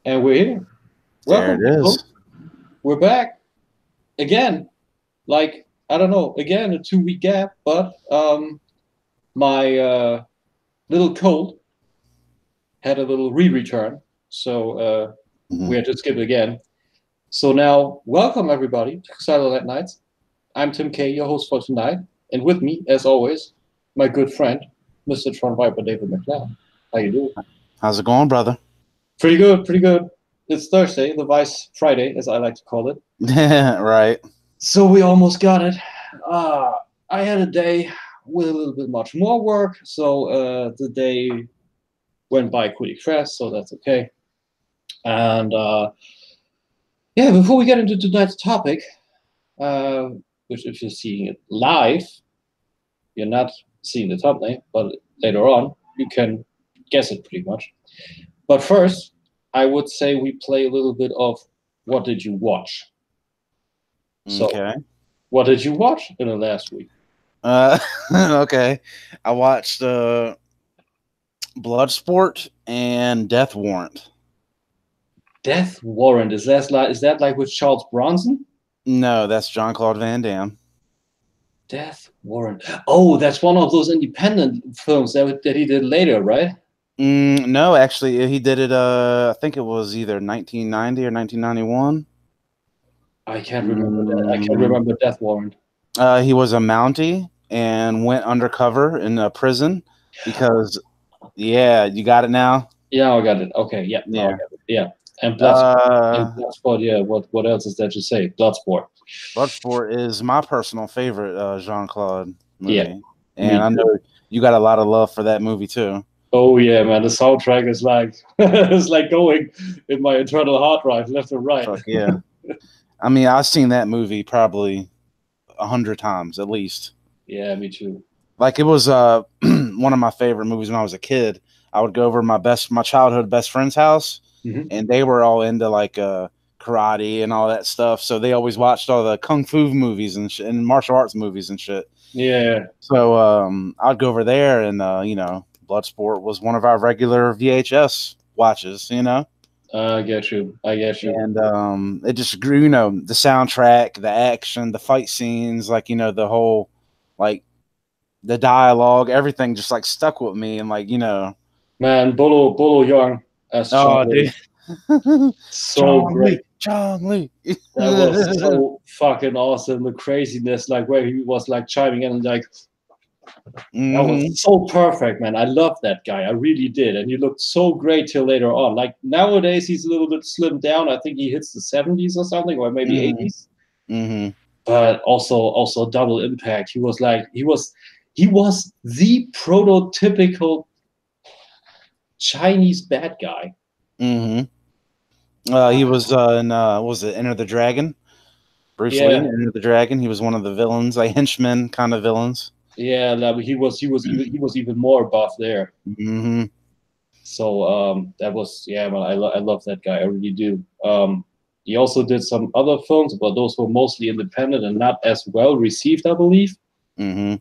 And we're here. There Welcome, it people. is. We're back again. Like, I don't know, again, a 2 week gap, but my little cold had a little re-return. So we Mhm. had to skip again. So now, welcome everybody to Xylonite Nights. I'm Tim K, your host for tonight. And with me, as always, my good friend, Mr. Tron Viper David McLeod. How you doing? How's it going, brother? Pretty good, pretty good. It's Thursday, the Vice Friday, as I like to call it. Right. So we almost got it. Uh, I had a day with a little bit much more work, so the day went by pretty fast, so that's okay. And yeah, before we get into tonight's topic, uh, which if you're seeing it live, you're not seeing the thumbnail, but later on you can guess it pretty much. But first, I would say we play a little bit of what did you watch? So, Okay. what did you watch in the last week? Uh, okay. I watched Bloodsport and Death Warrant. Death Warrant. Is that like with Charles Bronson? No, that's John Claude Van Damme. Death Warrant. Oh, that's one of those independent films that he did later, right? No, actually, he did it. I think it was either 1990 or 1991. I can't remember that. I can't Mm, remember Death Warrant. he was a Mountie and went undercover in a prison because, yeah, you got it now. Yeah, I got it. Okay, yeah, now I Yeah. got it. Yeah, and Uh, Bloodsport. Yeah, what else is there to say? Bloodsport. Bloodsport is my personal favorite Jean Claude Yeah, movie, and me I too. know you got a lot of love for that movie too. Oh yeah, man. The soundtrack is like it's like going in my internal hard drive, left and right. Fuck yeah! I mean, I've seen that movie probably 100 times at least. Yeah, me too. Like it was one of my favorite movies when I was a kid. I would go over to my childhood best friend's house, Hmm. and they were all into like karate and all that stuff. So they always watched all the kung fu movies and martial arts movies and shit. Yeah, So I'd go over there, and Bloodsport was one of our regular VHS watches, I get you. I get you. and it just grew. The soundtrack, the action, the fight scenes, like the whole, like the dialogue, everything just like stuck with me, and Man, Bolo Young as oh, dude, Charlie, so John great. Lee, John Lee. That was so fucking awesome. The craziness, like where he was like chiming in, and like that Hmm. was so perfect, man. I loved that guy. I really did, and he looked so great till later on. Like nowadays, he's a little bit slimmed down. I think he hits the 70s or something, or maybe Hmm. 80s. Hmm. But also double impact. He was the prototypical Chinese bad guy. Hmm. He was in was it Enter the Dragon? Bruce Lee, Yeah, Enter the Dragon. He was one of the villains, like henchmen kind of villains. yeah. Like, he was even more buff there. Hmm. So that was yeah, man. I love that guy. I really do. He also did some other films, but those were mostly independent and not as well received, I believe. Hmm.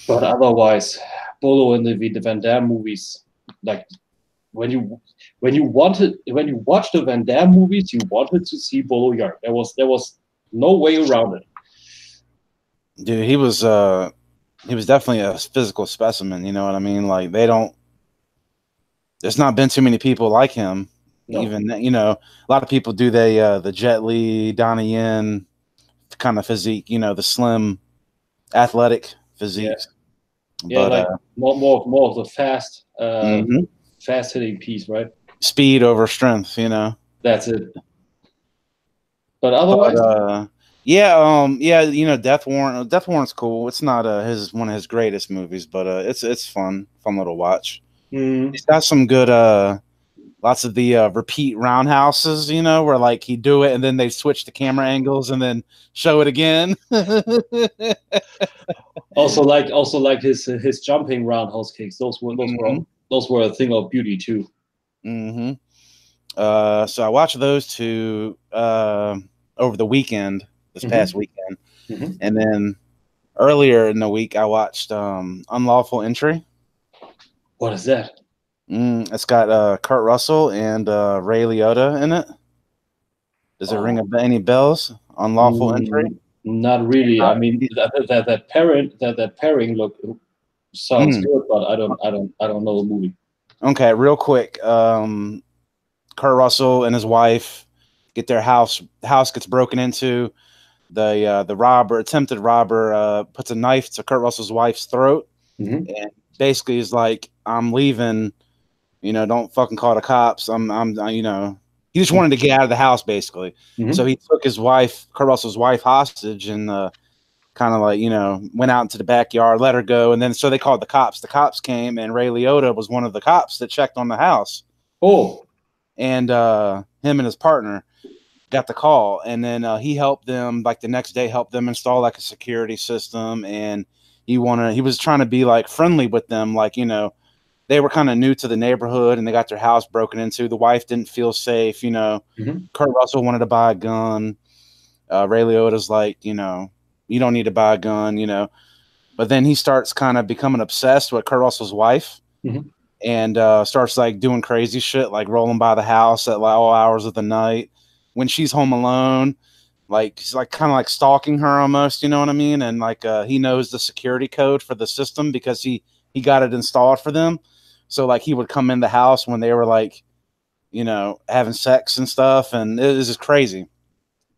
But otherwise, Bolo and the Van Damme movies, like when you watched the Van Damme movies, you wanted to see Bolo Young. There was no way around it. Dude, he was definitely a physical specimen. You know what I mean? Like they don't. There's not been too many people like him. No, Even a lot of people do the Jet Li, Donnie Yen kind of physique. The slim, athletic yeah, physiques. yeah, But like more of the mhm. fast hitting piece, right? Speed over strength. That's it. But But otherwise, yeah, yeah, Death Warrant. Death Warrant's cool. It's not his one of his greatest movies, but it's fun little watch. mm, He's got some good lots of the repeat roundhouses, where like he do it and then they switch the camera angles and then show it again. also like his jumping roundhouse kicks. Hmm. Those were a thing of beauty too. Hmm. So I watched those two over the weekend, this Hmm. past weekend, Hmm. and then earlier in the week I watched Unlawful Entry. What is that? It's got Kurt Russell and Ray Liotta in it. Does it ring Oh, any bells? Unlawful entry. not really. I mean, that pairing look sounds Mm. good, but I don't know the movie. Okay, real quick. Kurt Russell and his wife get their house gets broken into. The robber, attempted robber, puts a knife to Kurt Russell's wife's throat, Mm-hmm. and basically is like, "I'm leaving. Don't fucking call the cops. He just wanted to get out of the house, basically. Mm-hmm. So he took his wife, Kurt Russell's wife, hostage, and kind of like, went out into the backyard, let her go, and then so they called the cops. The cops came, and Ray Liotta was one of the cops that checked on the house, Oh, and him and his partner got the call, and then he helped them, like the next day, helped them install like a security system, and he was trying to be like friendly with them, like they were kind of new to the neighborhood and they got their house broken into. The wife didn't feel safe, mm-hmm. Kurt Russell wanted to buy a gun. Ray Liotta's like, you don't need to buy a gun, but then he starts kind of becoming obsessed with Kurt Russell's wife. Mm-hmm. And starts like doing crazy shit, like rolling by the house at like all hours of the night when she's home alone. Like he's like kind of like stalking her almost, you know what I mean? And like he knows the security code for the system because he got it installed for them. So like he would come in the house when they were like, having sex and stuff, and it was just crazy.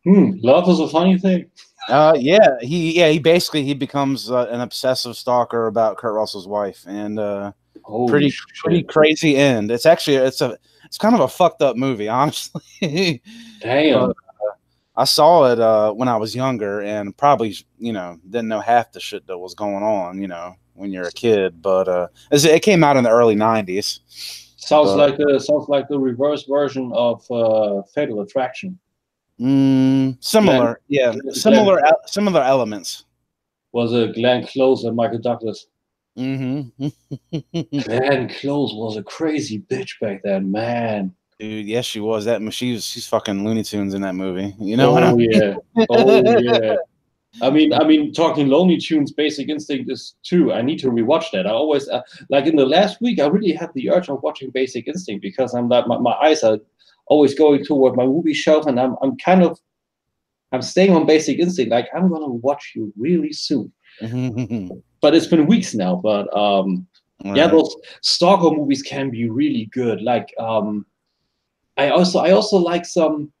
Love is a funny thing. He basically he becomes an obsessive stalker about Kurt Russell's wife, and Holy pretty shit! crazy end. It's kind of a fucked up movie, honestly. Damn. But I saw it when I was younger, and probably didn't know half the shit that was going on, when you're a kid. But it came out in the early '90s. Sounds But like the reverse version of Fatal Attraction. Glenn, similar, yeah, Glenn similar elements. was a Glenn Close and Michael Douglas. Mm-hmm. Glenn Close was a crazy bitch back then, man. Dude, yes, she was. She's fucking Looney Tunes in that movie. You know what I Oh mean? yeah, oh yeah. I mean, talking Looney Tunes, Basic Instinct is too. I need to rewatch that. I always like in the last week, I really had the urge of watching Basic Instinct because I'm like my eyes are always going toward my movie shelf, and I'm staying on Basic Instinct. Like I'm gonna watch you really soon. But it's been weeks now. But yeah, Right. those stalker movies can be really good. Like I also like some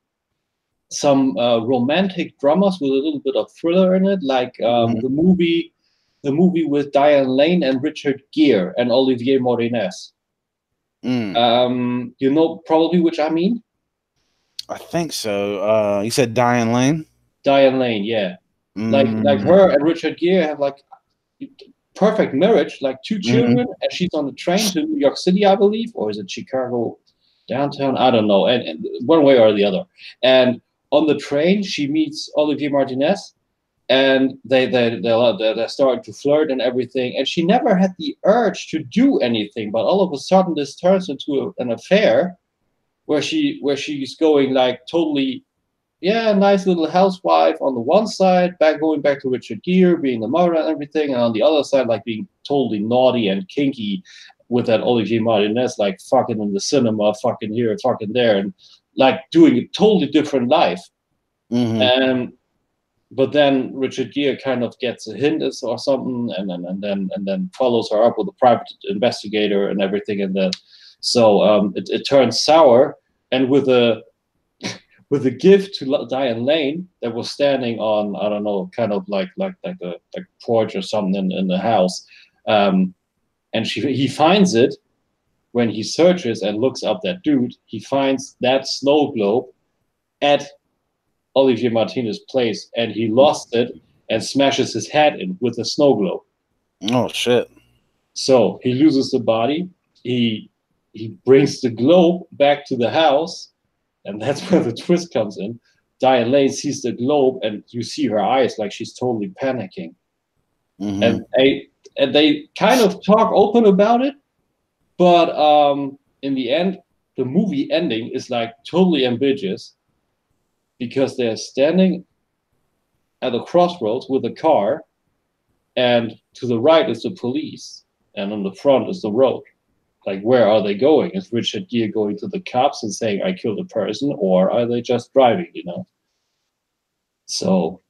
romantic dramas with a little bit of thriller in it, like the movie with Diane Lane and Richard Gere and Olivier Morenès. Mm. You know probably which I mean. I think so. You said Diane Lane? Diane Lane, yeah. Like Mm. her and Richard Gere have like perfect marriage, like two Mm. children, and she's on the train to New York City, I believe, or is it Chicago downtown? I don't know, and one way or the other. And on the train, she meets Olivier Martinez, and they're starting to flirt and everything. And she never had the urge to do anything, but all of a sudden, this turns into an affair where she's going like totally, yeah, nice little housewife on the one side, going back to Richard Gere being the mother and everything, and on the other side, like being totally naughty and kinky with that Olivier Martinez, like fucking in the cinema, fucking here, fucking there, and like doing a totally different life. Mm-hmm. And but then Richard Gere kind of gets a hint or something, and then follows her up with a private investigator and everything, and then so it turns sour, and with a gift to Diane Lane that was standing on, I don't know, kind of like a porch or something in the house, and he finds it when he searches and looks up that dude. He finds that snow globe at Olivier Martinez's place, and he lost it and smashes his head in with the snow globe. Oh shit! So he loses the body. He brings the globe back to the house, and that's where the twist comes in. Diane Lane sees the globe, and you see her eyes like she's totally panicking. Mm-hmm. And they kind of talk open about it, but in the end, the movie ending is like totally ambiguous because they're standing at a crossroads with a car, and to the right is the police, and on the front is the road. like where are they going? Is Richard Gere going to the cops and saying I killed a person, or are they just driving? So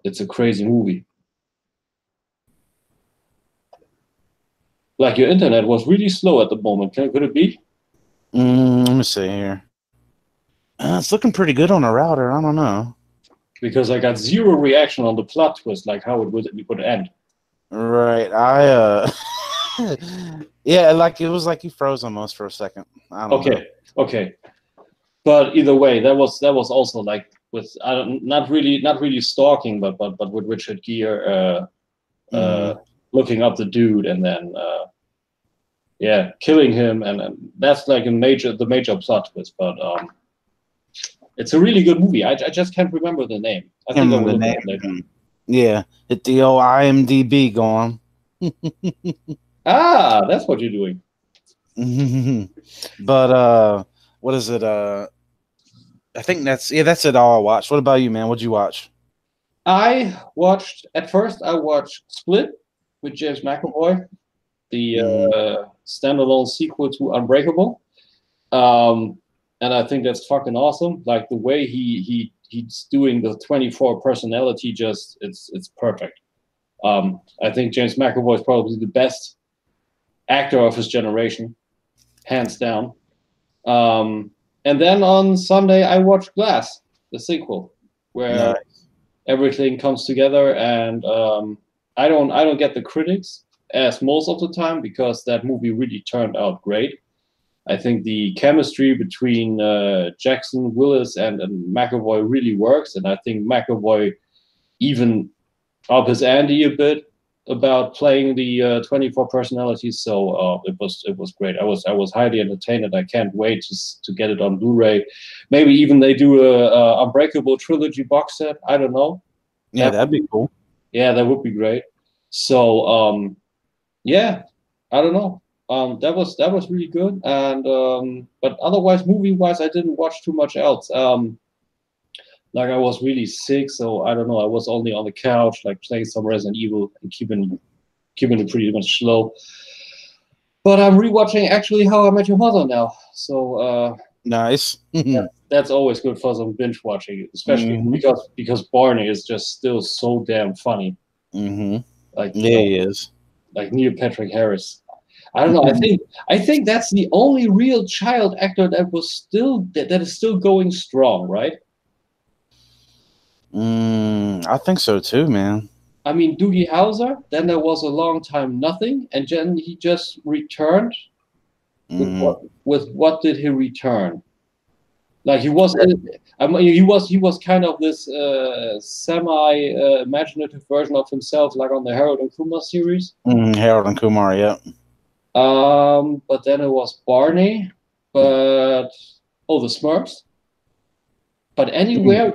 it's a crazy movie. Like your internet was really slow at the moment. Could it be? Let me see here. It's looking pretty good on the router. I don't know. Because I got zero reaction on the plot twist, like how it would end. Right. Yeah, like it was like you froze almost for a second. I don't know. Okay. But either way, that was also like with not really stalking, but with Richard Gere looking up the dude and then killing him, and that's like the major plot twist. But it's a really good movie. I just can't remember the name. I think I will look it up later. Yeah, hit the old IMDb going. That's what you're doing. But what is it? I think that's it all I watched. What about you, man? What'd you watch? I watched Split with James McAvoy, the standalone sequel to Unbreakable. And I think that's fucking awesome. Like the way he's doing the 24 personality, it's perfect. I think James McAvoy is probably the best actor of his generation, hands down. And then on Sunday I watched Glass, the sequel, where everything comes together, and I don't get the critics as most of the time, because that movie really turned out great. I think the chemistry between Jackson, Willis, and McAvoy really works, and I think McAvoy even up his ante a bit about playing the 24 personalities. So it was great. I was highly entertained, and I can't wait to get it on Blu-ray. Maybe even they do a Unbreakable trilogy box set. I don't know. Yeah, that'd be cool. Yeah, that would be great. So I don't know. That was really good, and but otherwise, movie-wise, I didn't watch too much else. Like I was really sick, so I don't know. I was only on the couch, like playing some Resident Evil and keeping it pretty much slow. But I'm rewatching actually How I Met Your Mother now, so nice. That's always good for some binge watching, especially because Barney is just still so damn funny. Like he is. Like Neil Patrick Harris. I don't know. I think that's the only real child actor that is still going strong, right? I think so too, man. I mean, Doogie Howser. Then there was a long time nothing, and then he just returned. With what did he return? Like he was kind of this semi-imaginative version of himself, like on the Harold and Kumar series. Harold and Kumar, yeah. But then it was Barney, the Smurfs. But anywhere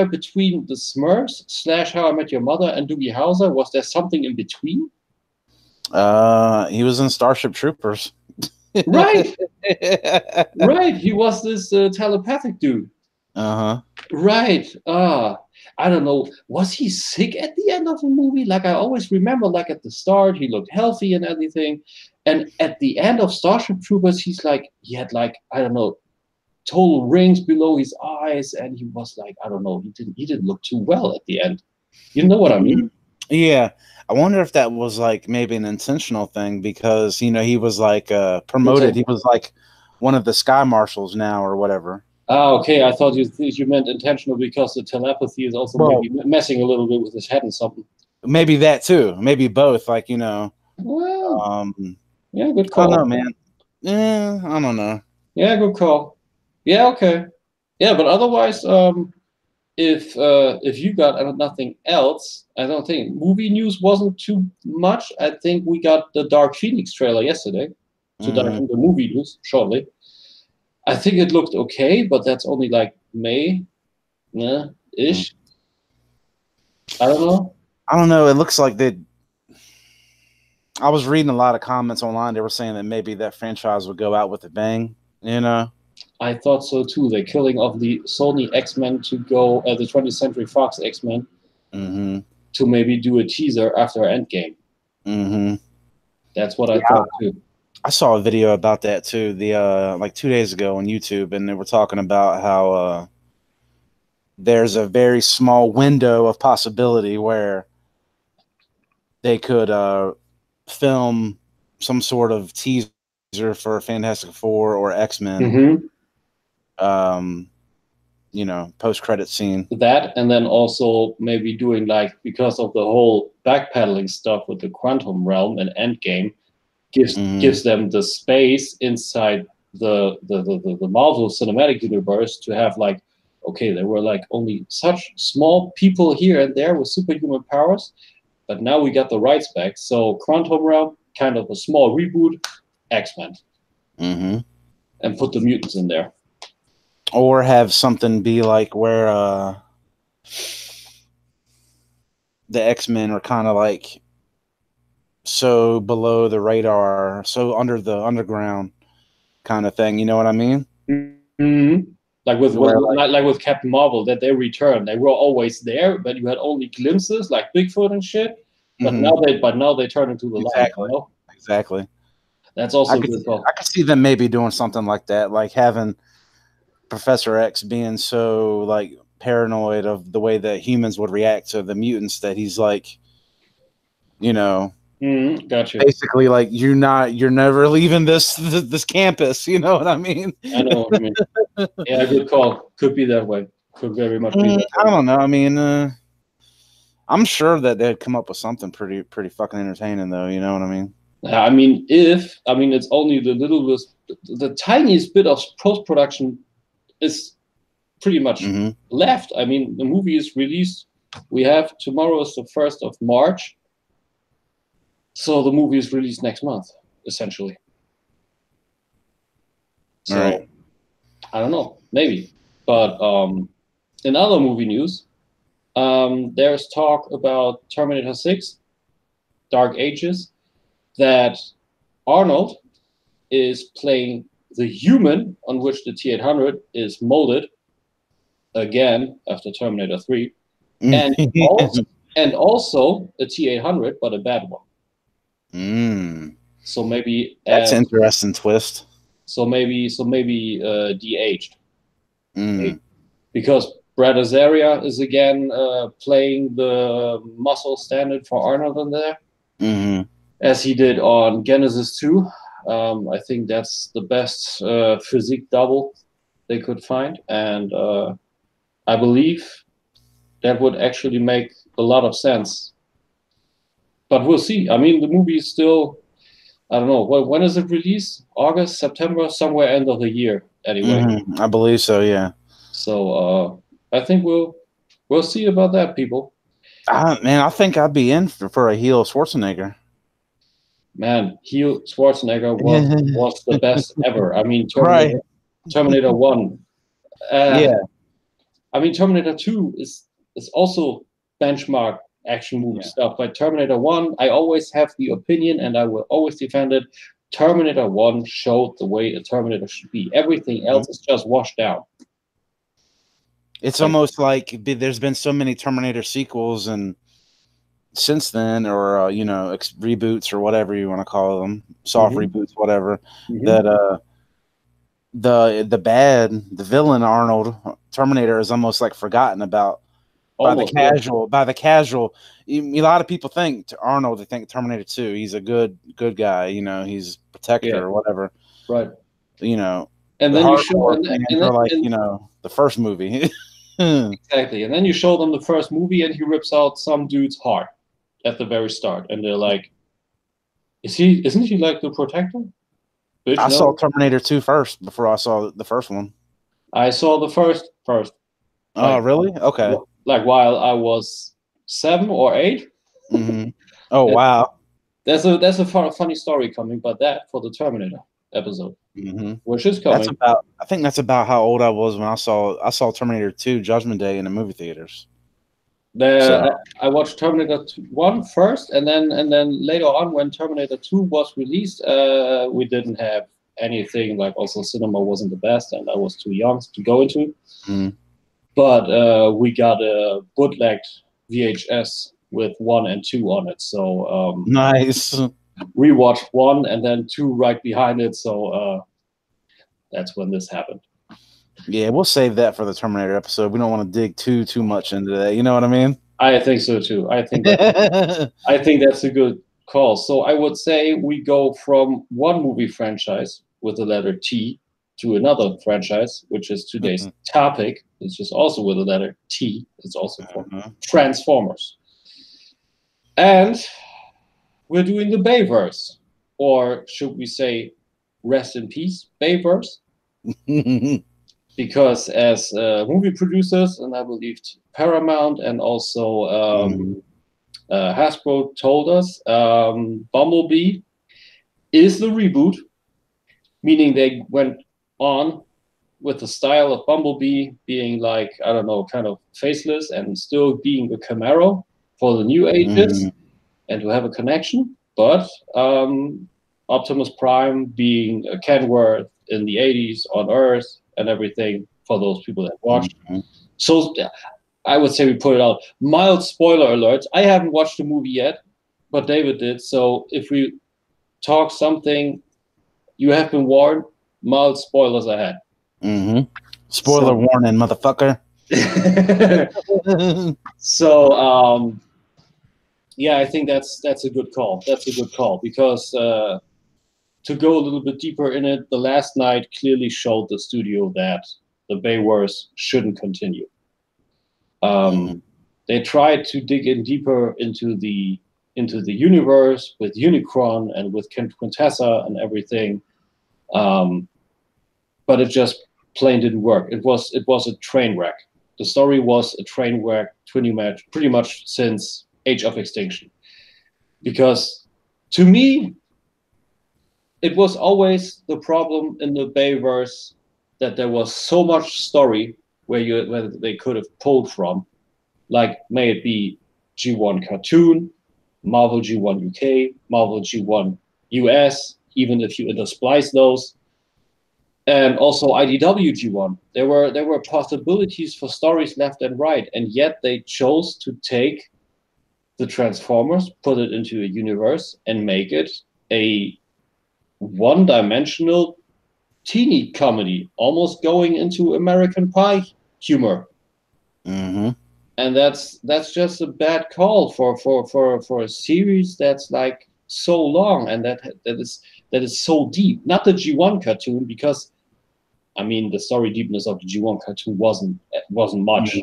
between the Smurfs / How I Met Your Mother and Doogie Howser, was there something in between? He was in Starship Troopers. Right. Right. He was this telepathic dude. Right. I don't know. Was he sick at the end of the movie? Like I always remember, like at the start, he looked healthy and everything, and at the end of Starship Troopers, he had like, I don't know, total rings below his eyes, and he was like, I don't know, he didn't look too well at the end. You know what I mean? Yeah. I wonder if that was like maybe an intentional thing, because he was like promoted. He was like one of the Sky Marshals now or whatever. Okay. I thought you meant intentional because the telepathy is also maybe messing a little bit with his head and something. Maybe that too. Maybe both. Like Well, yeah, good call. I don't know, man. Yeah, I don't know. Yeah, good call. Yeah, okay. Yeah, but otherwise, if you got nothing else, I don't think movie news wasn't too much. I think we got the Dark Phoenix trailer yesterday, so dive into the movie news shortly. I think it looked okay, but that's only like May, ish. I don't know. It looks like I was reading a lot of comments online. They were saying that maybe that franchise would go out with a bang. I thought so too. The killing of the Sony X-Men to go the 20th Century Fox X-Men to maybe do a teaser after Endgame. That's what I thought too. I saw a video about that too. Like 2 days ago on YouTube, and they were talking about how there's a very small window of possibility where they could film some sort of teaser for Fantastic Four or X-Men. You know, post-credit scene. That, and then also maybe doing, like, because of the whole backpedaling stuff with the Quantum Realm and Endgame, gives them the space inside the Marvel Cinematic Universe to have, like, okay, there were like only such small people here and there with superhuman powers, but now we got the rights back. So Quantum Realm, kind of a small reboot, X-Men, and put the mutants in there. Or have something be like where the X-Men are kind of like so below the radar, so under the underground kind of thing. You know what I mean? Like with Captain Marvel, that they returned. They were always there, but you had only glimpses, like Bigfoot and shit. But now they turn into the light. You know? Exactly. That's also I could see them maybe doing something like that, like having Professor X being so like paranoid of the way that humans would react to the mutants that he's like, you know, gotcha. Basically like you're never leaving this campus. You know what I mean? I know what I mean. Yeah, good call. Could be that way. Could very much be that way. I don't know. I mean, I'm sure that they'd come up with something pretty fucking entertaining, though. You know what I mean? I mean, it's only the tiniest bit of post-production is pretty much left. I mean, the movie is released. We have tomorrow is the 1st of March. So the movie is released next month, essentially. So, right. I don't know, maybe. But in other movie news, there's talk about Terminator 6, Dark Ages, that Arnold is playing the human on which the T-800 is molded again after Terminator 3, and also a T-800, but a bad one. So maybe that's an interesting twist. So maybe de-aged, because Brad Azaria is again playing the muscle standard for Arnold in there, as he did on Genesis 2. I think that's the best physique double they could find, and I believe that would actually make a lot of sense. But we'll see. I mean, the movie is still, I don't know, when is it released? August, September, somewhere end of the year, anyway. I believe so, yeah. So I think we'll see about that, people. Man, I think I'd be in for a heel Schwarzenegger. Man, heel Schwarzenegger was the best ever. I mean, Terminator 1. Yeah. I mean, Terminator 2 is also benchmark action movie stuff. But Terminator 1, I always have the opinion, and I will always defend it. Terminator 1 showed the way a Terminator should be. Everything else is just washed down. It's almost like there's been so many Terminator sequels and since then, or reboots or whatever you want to call them, soft reboots, whatever, that the villain Arnold Terminator is almost like forgotten about by the casual. A lot of people think Arnold, they think Terminator 2, he's a good guy, you know, he's a protector or whatever, right? You know, and then you show the first movie. Exactly, and then you show them the first movie, and he rips out some dude's heart at the very start, and they're like, isn't he like the protector? Bitch, I saw Terminator 2 first before I saw the first one. I saw the first. Oh, really? Okay. Like while I was 7 or 8. Oh, wow. There's a funny story coming about that for the Terminator episode, which is coming. I think that's about how old I was when I saw Terminator 2 Judgment Day in the movie theaters. I watched Terminator 1 first, and then later on, when Terminator 2 was released, we didn't have anything, like, also cinema wasn't the best, and I was too young to go into. But we got a bootlegged VHS with 1 and 2 on it. So nice. rewatched 1 and then 2 right behind it. So that's when this happened. Yeah, we'll save that for the Terminator episode. We don't want to dig too much into that. You know what I mean? I think so too. I think that's a good call. So I would say we go from one movie franchise with the letter T to another franchise, which is today's topic. It's just also with the letter T. It's also for Transformers. And we're doing the Bayverse. Or should we say, rest in peace, Bayverse? Because as movie producers, and I believe Paramount and also Hasbro told us, Bumblebee is the reboot, meaning they went on with the style of Bumblebee being like, I don't know, kind of faceless and still being a Camaro for the new ages and to have a connection. But Optimus Prime being a Kenworth in the 80s on Earth and everything for those people that watched. So I would say we put it out. Mild spoiler alerts. I haven't watched the movie yet, but David did. So if we talk something, you have been warned. Mild spoilers ahead. Spoiler warning, motherfucker. So yeah, I think that's a good call. That's a good call because to go a little bit deeper in it, the last night clearly showed the studio that the Bayverse shouldn't continue. They tried to dig in deeper into the universe with Unicron and with Quintessa and everything, but it just plain didn't work. It was a train wreck. The story was a train wreck pretty much since Age of Extinction, because to me it was always the problem in the Bayverse that there was so much story where they could have pulled from, like may it be G1 cartoon, Marvel G1 UK, Marvel G1 US, even if you intersplice those, and also IDW G1. There were possibilities for stories left and right, and yet they chose to take the Transformers, put it into a universe, and make it a one-dimensional teeny comedy, almost going into American Pie humor. And that's just a bad call for a series that's like so long and that is so deep. Not the G1 cartoon, because I mean the story deepness of the G1 cartoon wasn't much.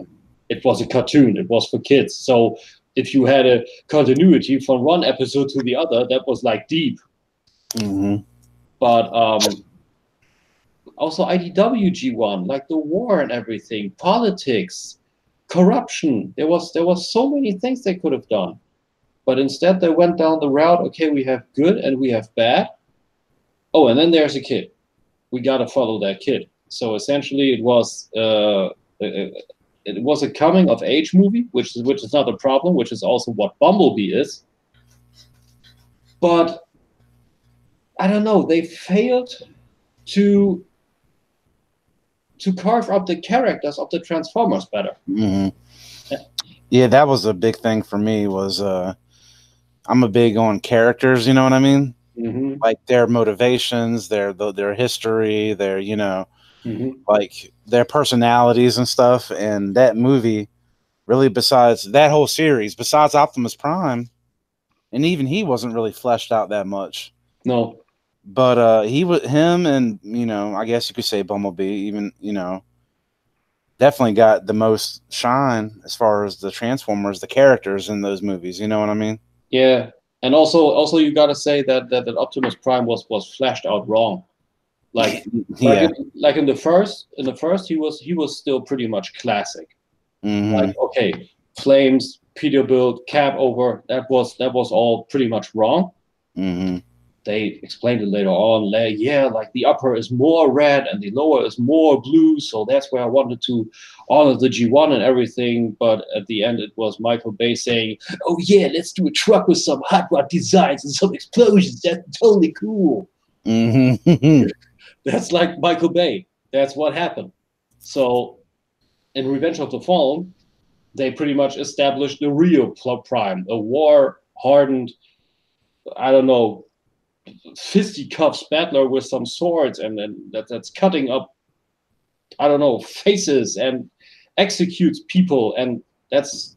It was a cartoon. It was for kids. So if you had a continuity from one episode to the other, that was like deep. But also IDW G1, like the war and everything, politics, corruption. There was so many things they could have done, but instead they went down the route. Okay, we have good and we have bad. Oh, and then there's a kid. We got to follow that kid. So essentially, it was a coming of age movie, which is not a problem, which is also what Bumblebee is. But I don't know. They failed to carve up the characters of the Transformers better. Yeah, that was a big thing for me. Was I'm a big on characters. You know what I mean? Like their motivations, their history, their like their personalities and stuff. And that movie, really, besides that whole series, besides Optimus Prime, and even he wasn't really fleshed out that much. No. But him and, I guess you could say Bumblebee, even, definitely got the most shine as far as the Transformers, the characters in those movies. You know what I mean? Yeah. And also you got to say that Optimus Prime was fleshed out wrong. Like in the first he was still pretty much classic. Like, okay, flames, Peterbilt, cab over, that was all pretty much wrong. They explained it later on. Like the upper is more red and the lower is more blue, so that's where I wanted to honor the G1 and everything. But at the end, it was Michael Bay saying, "Oh yeah, let's do a truck with some hot rod designs and some explosions. That's totally cool." That's like Michael Bay. That's what happened. So in Revenge of the Fallen, they pretty much established the real Prime, a war-hardened I don't know, fisticuffs battler with some swords, and then that's cutting up, I don't know, faces and executes people, and that's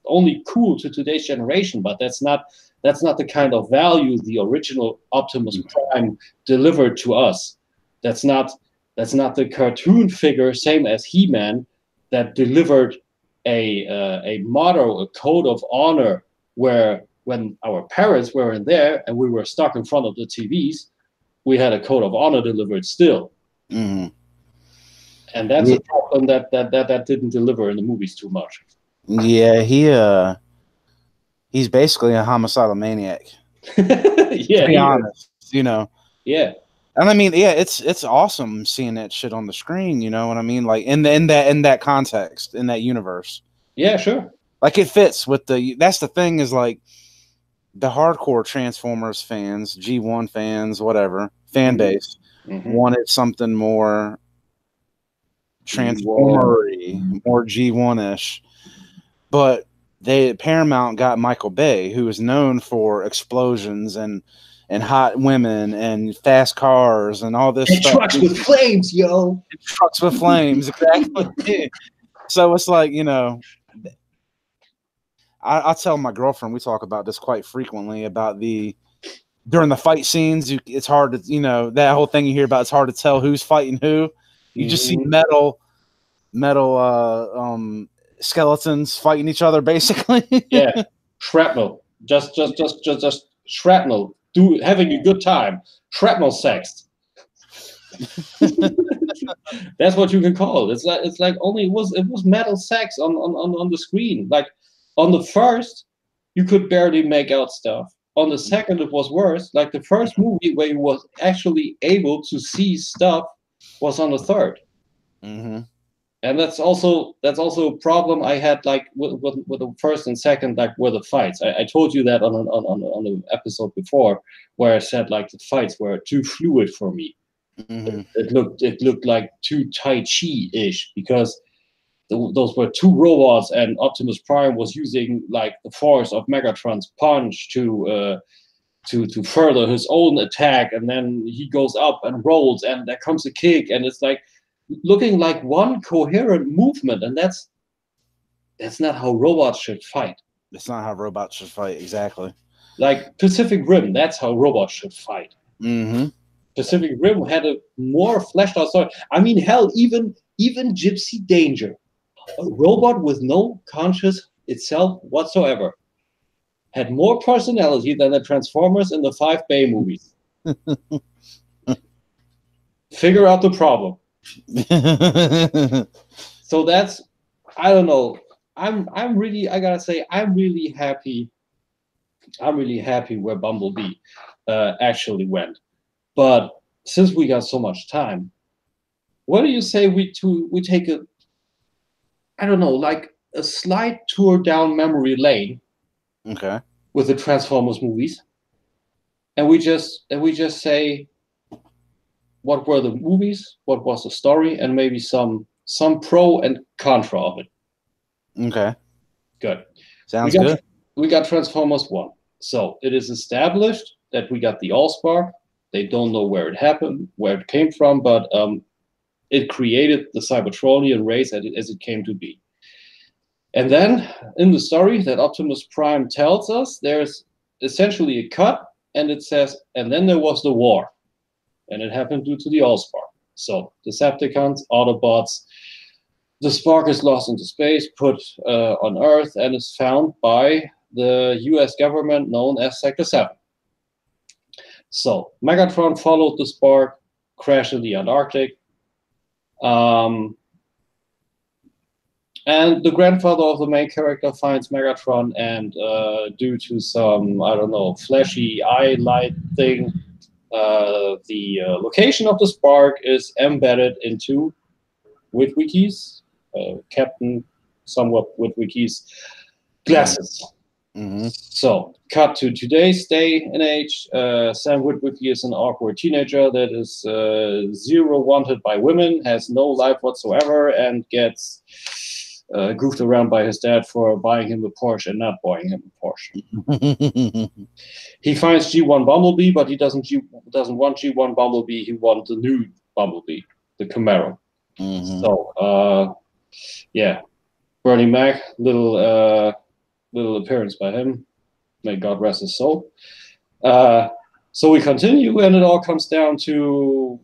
only cool to today's generation, but that's not the kind of value the original Optimus Prime delivered to us. That's not the cartoon figure, same as He-Man, that delivered a motto, a code of honor, where when our parents weren't there and we were stuck in front of the TVs, we had a code of honor delivered still. Mm. And that's a problem that didn't deliver in the movies too much. Yeah, he's basically a homicidal maniac. Yeah, to be honest, you know. Yeah. And I mean, yeah, it's awesome seeing that shit on the screen. You know what I mean? Like in that context, in that universe. Yeah, sure. Like it fits with the. That's the thing is like the hardcore Transformers fans, G1 fans, whatever fan base wanted something more Transformer-y, more G1-ish, but Paramount got Michael Bay, who is known for explosions and hot women and fast cars and all this and stuff. Trucks with flames, yo. And trucks with flames, exactly. So it's like, you know, I tell my girlfriend, we talk about this quite frequently, about during the fight scenes, it's hard to, you know, that whole thing you hear about, it's hard to tell who's fighting who. You just see metal skeletons fighting each other, basically. Yeah, shrapnel. Just shrapnel. Having a good time. Shrapnel sex. That's what you can call it. It's like only it was metal sex on the screen. Like on the first, you could barely make out stuff. On the second, it was worse. Like the first movie where you was actually able to see stuff was on the third. Mm-hmm. And that's also a problem I had, like with the first and second, like were the fights. I told you that on the episode before, where I said like the fights were too fluid for me. Mm-hmm. It looked like too Tai Chi-ish, because those were two robots, and Optimus Prime was using like the force of Megatron's punch to further his own attack, and then he goes up and rolls, and there comes a kick, and it's like looking like one coherent movement, and that's not how robots should fight. It's not how robots should fight, exactly. Like Pacific Rim, that's how robots should fight. Mm-hmm. Pacific Rim had a more fleshed out story. I mean, hell, even Gypsy Danger, a robot with no conscience itself whatsoever, had more personality than the Transformers in the 5 Bay movies. Figure out the problem. So that's, I don't know. I'm really, I gotta say, I'm really happy where Bumblebee actually went. But since we got so much time, what do you say we take a, I don't know, like a slight tour down memory lane? Okay. With the Transformers movies, and we just say what were the movies, what was the story, and maybe some pro and contra of it. Okay. Good. Sounds good. We got Transformers 1. So it is established that we got the Allspark. They don't know where it happened, where it came from, but it created the Cybertronian race as it came to be. And then in the story that Optimus Prime tells us, there's essentially a cut, and it says, and then there was the war. And it happened due to the Allspark. So Decepticons, Autobots, the spark is lost into space, put on Earth, and is found by the US government known as Sector 7. So Megatron followed the spark, crashed in the Antarctic. And the grandfather of the main character finds Megatron, and due to some, I don't know, flashy eye light thing, the location of the spark is embedded into Witwicky's, Captain somewhat Witwicky's glasses. Mm-hmm. So, cut to today's day and age. Sam Witwicky is an awkward teenager that is zero wanted by women, has no life whatsoever, and gets goofed around by his dad for buying him a Porsche and not buying him a Porsche. He finds G1 Bumblebee, but he doesn't want G1 Bumblebee. He wants the new Bumblebee, the Camaro. So, yeah, Bernie Mac, little appearance by him. May God rest his soul. So we continue, and it all comes down to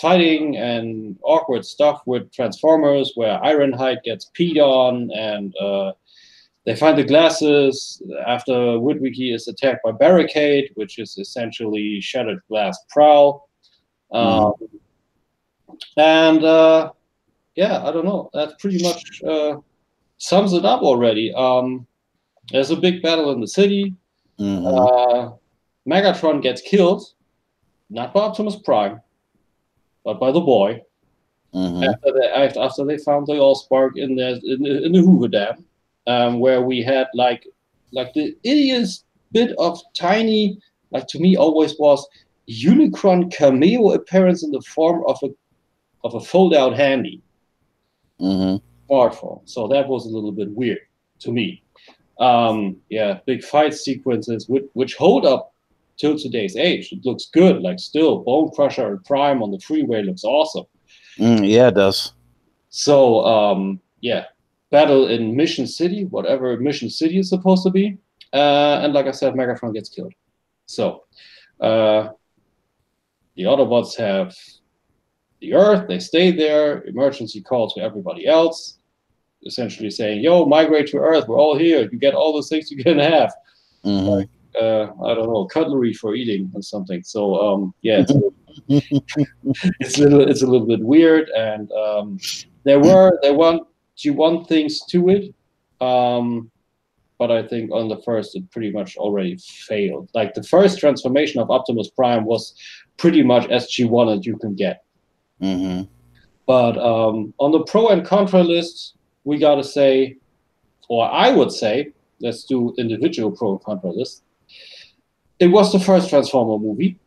fighting and awkward stuff with Transformers, where Ironhide gets peed on, and they find the glasses after Witwicky is attacked by Barricade, which is essentially Shattered Glass Prowl. And yeah, I don't know. That pretty much sums it up already. There's a big battle in the city. Megatron gets killed, not by Optimus Prime, but by the boy. After they found the Allspark in the Hoover Dam, where we had like the ittiest bit of tiny, like to me always was Unicron cameo appearance in the form of a fold-out handy smartphone. So that was a little bit weird to me. Yeah, big fight sequences which hold up till today's age. It looks good. Like still, Bone Crusher and Prime on the freeway looks awesome. Yeah, it does. So yeah, battle in Mission City, whatever Mission City is supposed to be, and like I said, Megatron gets killed. So the Autobots have the Earth. They stay there. Emergency call to everybody else, essentially saying, "Yo, migrate to Earth. We're all here. You get all the things you can have." Like, I don't know, cutlery for eating or something. So yeah, it's a little bit weird, and there weren't G1 things to it, but I think on the first it pretty much already failed. Like the first transformation of Optimus Prime was pretty much as G1 as you can get. But on the pro and contra list, we gotta say, or I would say, let's do individual pro and contra list. It was the first Transformer movie.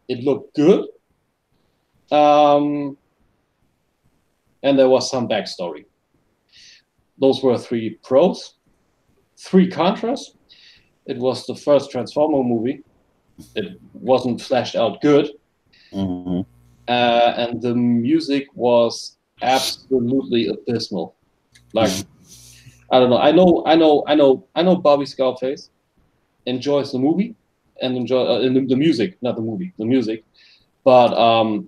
It looked good. And there was some backstory. Those were 3 pros. 3 contras. It was the first Transformer movie. It wasn't fleshed out good. And the music was absolutely abysmal. Like, I don't know. I know Bobby Skullface enjoys the movie and the music, not the movie, the music. But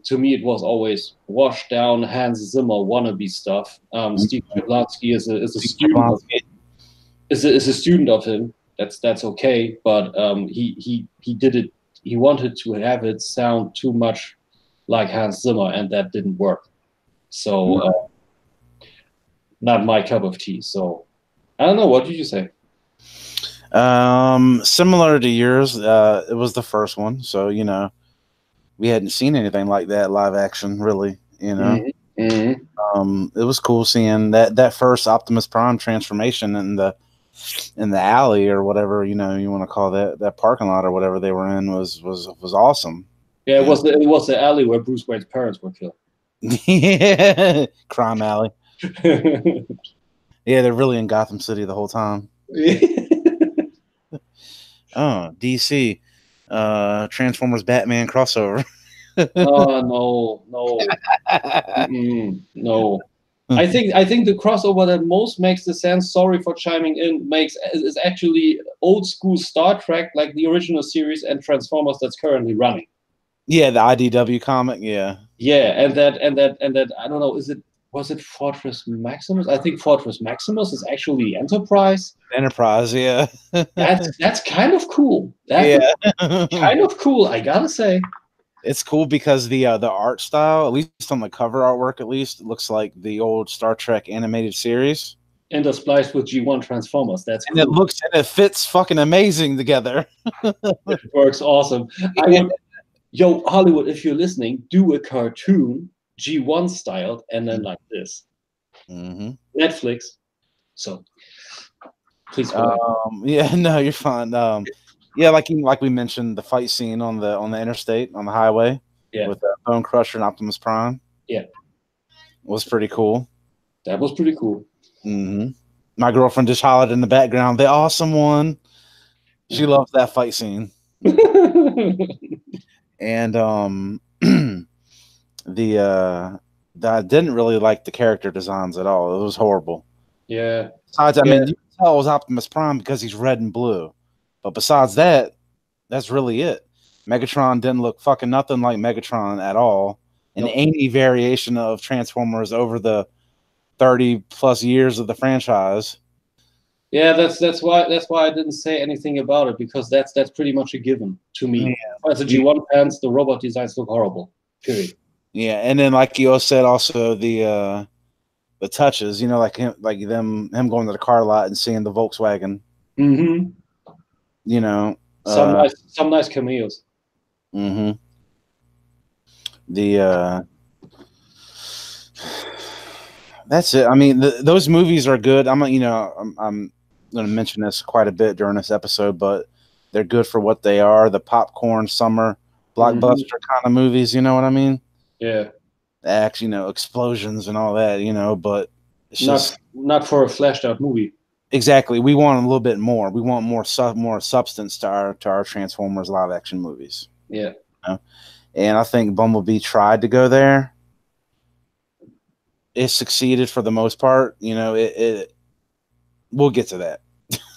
to me, it was always washed down Hans Zimmer wannabe stuff. Steve Jablonsky is a student of him. That's okay. But he did it. He wanted to have it sound too much like Hans Zimmer, and that didn't work. So not my cup of tea. So I don't know. What did you say? Similar to yours, it was the first one, so you know we hadn't seen anything like that live action, really. You know, it was cool seeing that first Optimus Prime transformation in the alley or whatever you want to call that parking lot or whatever they were in was awesome. Yeah, it was the alley where Bruce Wayne's parents were killed. Yeah, crime alley. Yeah, they're really in Gotham City the whole time. Oh, DC, Transformers Batman crossover. Oh no. No. I think the crossover that most makes the sense, sorry for chiming in, is actually old school Star Trek, like the original series, and Transformers that's currently running. Yeah, the IDW comic, yeah. Yeah, and that I don't know, was it Fortress Maximus? I think Fortress Maximus is actually Enterprise. Enterprise, yeah. That's kind of cool. That's kind of cool, I gotta say. It's cool because the art style, at least on the cover artwork, at least, it looks like the old Star Trek animated series. Interspliced with G1 Transformers. That's cool. And it fits fucking amazing together. It works awesome. Yo, Hollywood, if you're listening, do a cartoon G1 styled and then like this. Netflix. So please go yeah, no, you're fine. Yeah, like we mentioned, the fight scene on the interstate, on the highway, with Bone Crusher and Optimus Prime. Yeah, was pretty cool. That was pretty cool. Mm-hmm. My girlfriend just hollered in the background, "The awesome one." She loves that fight scene. And I didn't really like the character designs at all. It was horrible. Yeah. Besides, I Yeah. mean, you can tell it was Optimus Prime because he's red and blue. But besides that, that's really it. Megatron didn't look fucking nothing like Megatron at all. And Nope. any variation of Transformers over the 30 plus years of the franchise. Yeah, that's why I didn't say anything about it, because that's pretty much a given to me. Yeah. As a G1 fans, the robot designs look horrible. Period. Yeah, and then like you said, also the touches, you know, like him going to the car lot and seeing the Volkswagen. Mm-hmm. You know, Some nice cameos. Mm-hmm. The that's it. I mean, those movies are good. I'm going to mention this quite a bit during this episode, but they're good for what they are. The popcorn summer blockbuster kind of movies. You know what I mean? Yeah. Acts, explosions and all that. But it's just not for a fleshed out movie. Exactly. We want a little bit more. We want more substance to our Transformers live action movies. Yeah. And I think Bumblebee tried to go there. It succeeded for the most part. We'll get to that.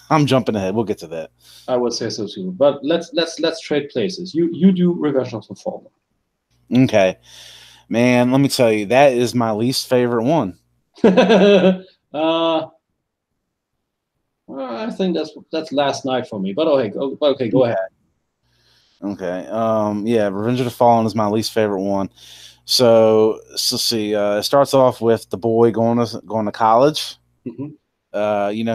I'm jumping ahead. We'll get to that. I would say so too. But let's trade places. You do Revenge of the Fallen. Okay. Man, let me tell you, that is my least favorite one. I think that's Last Night for me. But okay, go ahead. Okay. Yeah, Revenge of the Fallen is my least favorite one. So let's see. It starts off with the boy going to college. Mm-hmm.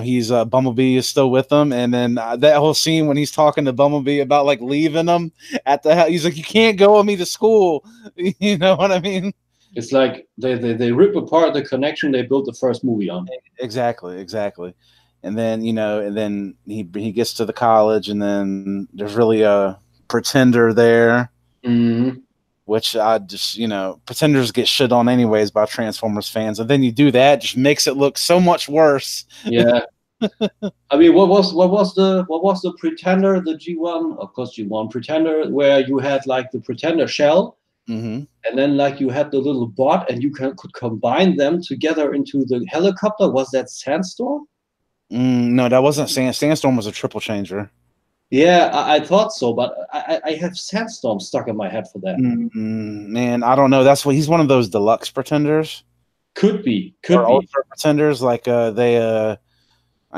He's Bumblebee is still with him, and then that whole scene when he's talking to Bumblebee about like leaving him at the house, he's like, "You can't go with me to school." You know what I mean? It's like they rip apart the connection they built the first movie on. Exactly. And then he gets to the college, and then there's really a pretender there. Mm-hmm. Which I just, pretenders get shit on anyways by Transformers fans. And then you do that, just makes it look so much worse. Yeah. I mean, what was the pretender, the G1, of course, G1 pretender, where you had like the pretender shell, and then like you had the little bot, and you could combine them together into the helicopter. Was that Sandstorm? No, that wasn't Sandstorm was a triple changer. Yeah, I thought so, but I have Sandstorm stuck in my head for that. Man, I don't know. He's one of those deluxe pretenders. Could be. Ultra pretenders, like I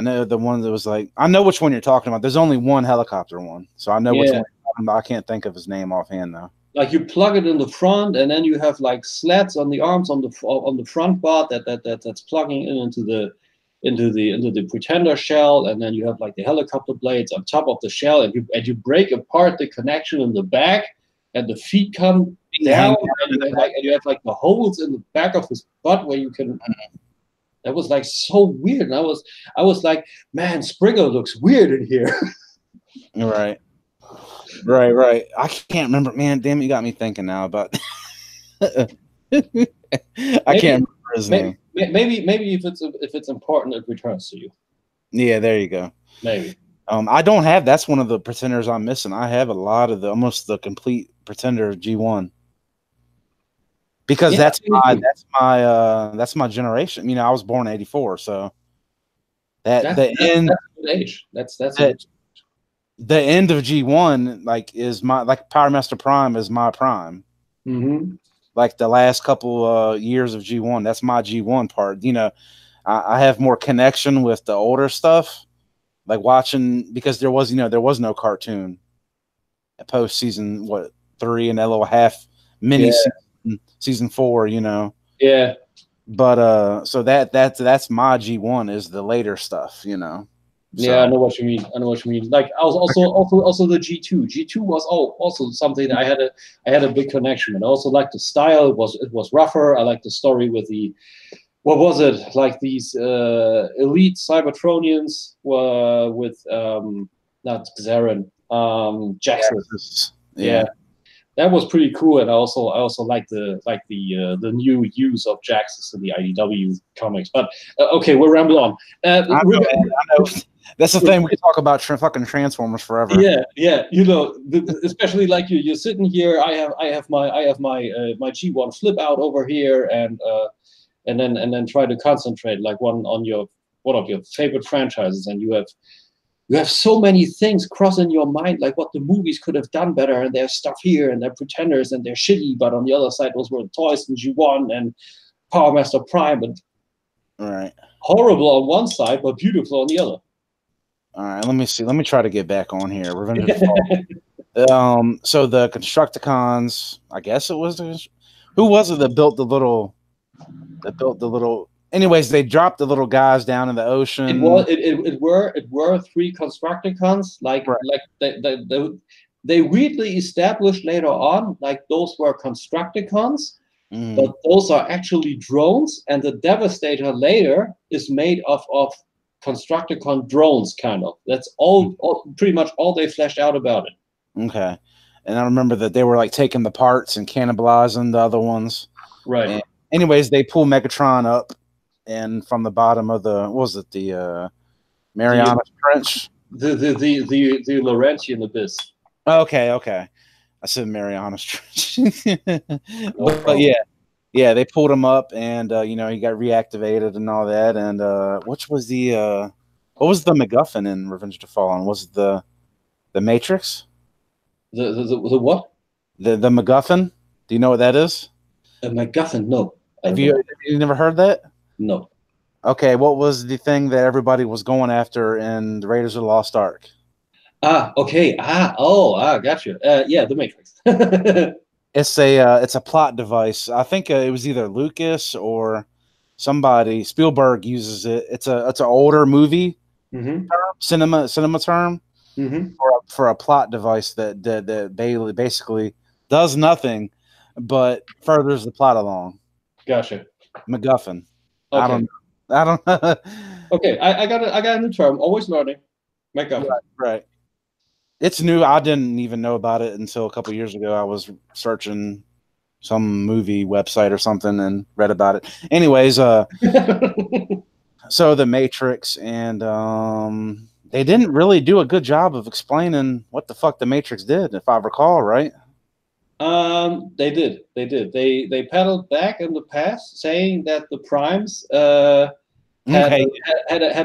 know the one that was like, I know which one you're talking about. There's only one helicopter one, so I know which one you're talking about. I can't think of his name offhand though. Like you plug it in the front, and then you have like slats on the arms on the front bar that's plugging into the pretender shell, and then you have like the helicopter blades on top of the shell, and you break apart the connection in the back, and the feet come down, and you have like the holes in the back of his butt where you can. That was like so weird, and I was like, man, Springer looks weird in here. Right. I can't remember, man. Damn, you got me thinking now about. I can't remember his name. Maybe if it's important, it returns to you. Yeah, there you go. Maybe. I don't have. That's one of the pretenders I'm missing. I have a lot of almost the complete pretender G1. Because that's my generation. I was born in '84, so that's the age. That's the end of G1. Is my Power Master Prime is my prime. Mm-hmm. Like the last couple years of G1, that's my G1 part. I have more connection with the older stuff, like watching, because there was no cartoon at post season 3 and that little half mini season 4, Yeah. But so that's my G1 is the later stuff, So. Yeah, I know what you mean. Like I was also the G2. G2 was also something that I had a big connection with. I also liked the style. It was rougher. I liked the story with the, what was it, like these elite Cybertronians were with not Xaren, Jaxus. Yeah. that was pretty cool, and I also like the new use of Jaxus in the IDW comics. But okay, we'll ramble on. I know, man, I know. That's the thing. We can talk about fucking Transformers forever. Yeah. You know, especially like you're sitting here. I have my G1 flip out over here, and then try to concentrate like one of your favorite franchises, and you have so many things crossing your mind, like what the movies could have done better, and there's stuff here, and they're pretenders, and they're shitty, but on the other side, those were toys and G1 and Power Master Prime, and Right. horrible on one side, but beautiful on the other. All right, let me see. Let me try to get back on here. Revenge of the Fall. So the Constructicons, I guess it was who was it that built the little anyways, they dropped the little guys down in the ocean. It were three Constructicons, like Right. like they weirdly established later on, like those were Constructicons, but those are actually drones, and the Devastator later is made of Constructicon drones, kind of. That's all pretty much all they fleshed out about it. Okay. And I remember that they were like taking the parts and cannibalizing the other ones. Right. And anyways, they pull Megatron up and from the bottom of the Marianas Trench? The Laurentian Abyss. Okay. I said Marianas Trench. But yeah, they pulled him up, and he got reactivated and all that. And what was the MacGuffin in Revenge of the Fallen? Was it the Matrix? The what? The MacGuffin? Do you know what that is? A MacGuffin? No. Have you never heard that? No. Okay, what was the thing that everybody was going after in the Raiders of the Lost Ark? Okay. Gotcha. Yeah, the Matrix. It's a plot device. I think it was either Lucas or somebody. Spielberg uses it. It's an older movie term, cinema term for a plot device that basically does nothing but furthers the plot along. Gotcha. MacGuffin. Okay. I don't know. Okay, I got a new term. Always learning. MacGuffin. Right. It's new. I didn't even know about it until a couple years ago. I was searching some movie website or something and read about it. Anyways, so the Matrix, and they didn't really do a good job of explaining what the fuck the Matrix did, if I recall, right? They did. They paddled back in the past, saying that the Primes had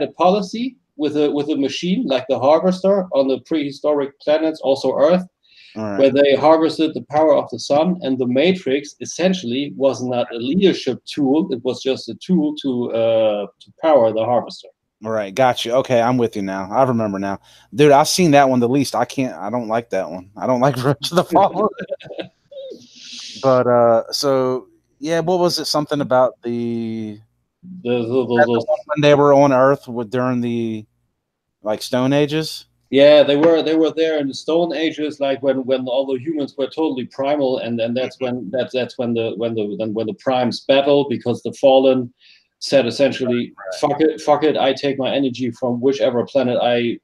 a policy with a machine like the Harvester on the prehistoric planets, also Earth, where they harvested the power of the sun, and the Matrix essentially was not a leadership tool; it was just a tool to power the Harvester. All right, got you. Okay, I'm with you now. I remember now, dude. I've seen that one the least. I don't like that one. I don't like Revenge of the Fallen. But so yeah, what was it? Something about when they were on Earth during the Stone Ages. Yeah, they were there in the Stone Ages, like when all the humans were totally primal, and then that's when the Primes battle, because the Fallen said essentially, fuck it, I take my energy from whichever planet I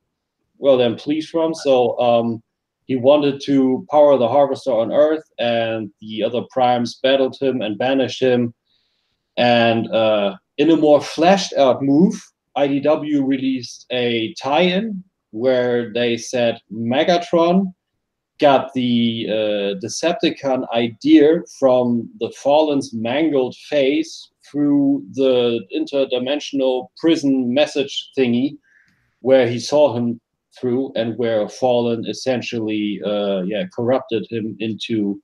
am pleased from. So he wanted to power the Harvester on Earth, and the other Primes battled him and banished him. And in a more fleshed out move, IDW released a tie-in where they said Megatron got the Decepticon idea from the Fallen's mangled face through the interdimensional prison message thingy, where he saw him through, and where Fallen essentially corrupted him into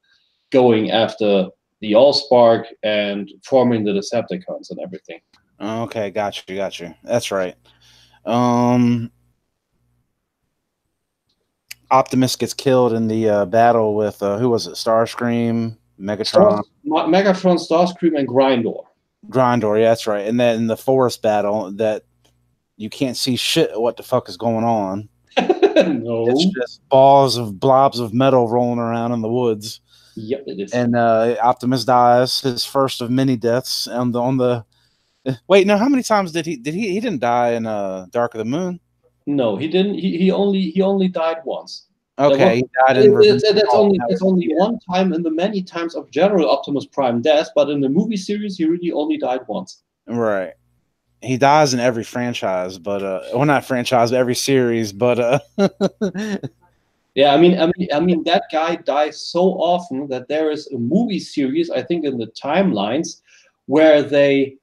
going after the Allspark and forming the Decepticons and everything. Okay, got you. That's right. Optimus gets killed in the battle with who was it? Starscream, Megatron, Starscream, and Grindor. Yeah, that's right. And then in the forest battle, that you can't see shit what the fuck is going on. No, it's just blobs of metal rolling around in the woods. Yep, it is. And Optimus dies, his first of many deaths. On the wait, no, how many times did he didn't die in Dark of the Moon? No, he didn't. He only died once. That was, Okay, he died in Revenge of the that's Fallen. only one time in the many times of general Optimus Prime death, but in the movie series, he really only died once. Right. He dies in every franchise, but well, not franchise, but every series. But Yeah, I mean, that guy dies so often that there is a movie series, I think, in the timelines, where they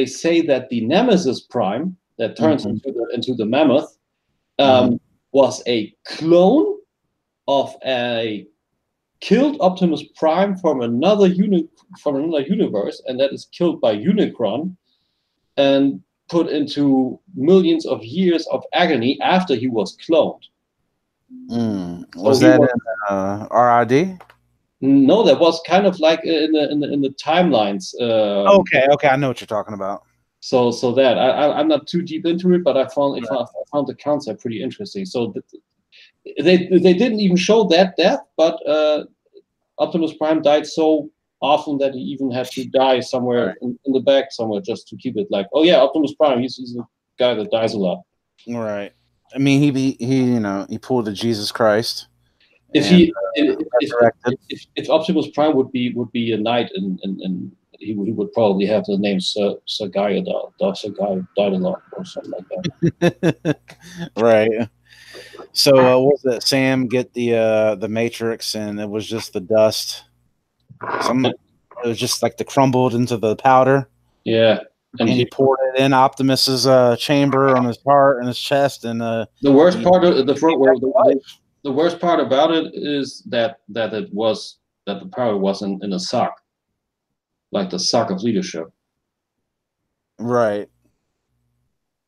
say that the Nemesis Prime that turns Mhm, into the Mammoth mhm, was a clone of a killed Optimus Prime from another universe, and that is killed by Unicron and put into millions of years of agony after he was cloned. So Was he that was in RID? no, that was kind of like in the timelines. Okay, okay, I know what you're talking about. So that I'm not too deep into it, but I found the concept pretty interesting. So they didn't even show that death, but Optimus Prime died so often that he even had to die somewhere Right, in the back somewhere just to keep it like, oh yeah, Optimus Prime, he's a guy that dies a lot. right. I mean, he pulled a Jesus Christ If and he resurrected. if Optimus Prime would be a knight and he would probably have the name Sir Gaia Daedalus or something like that. Right. So what was it? Sam get the Matrix, and it was just the dust. Some And, it was just like the crumbled into the powder, yeah, and and he he poured it in Optimus's chamber on his heart and his chest, and the worst he part of the came front back to life. the worst part about it is that the power wasn't in a sock, like the sock of leadership. Right.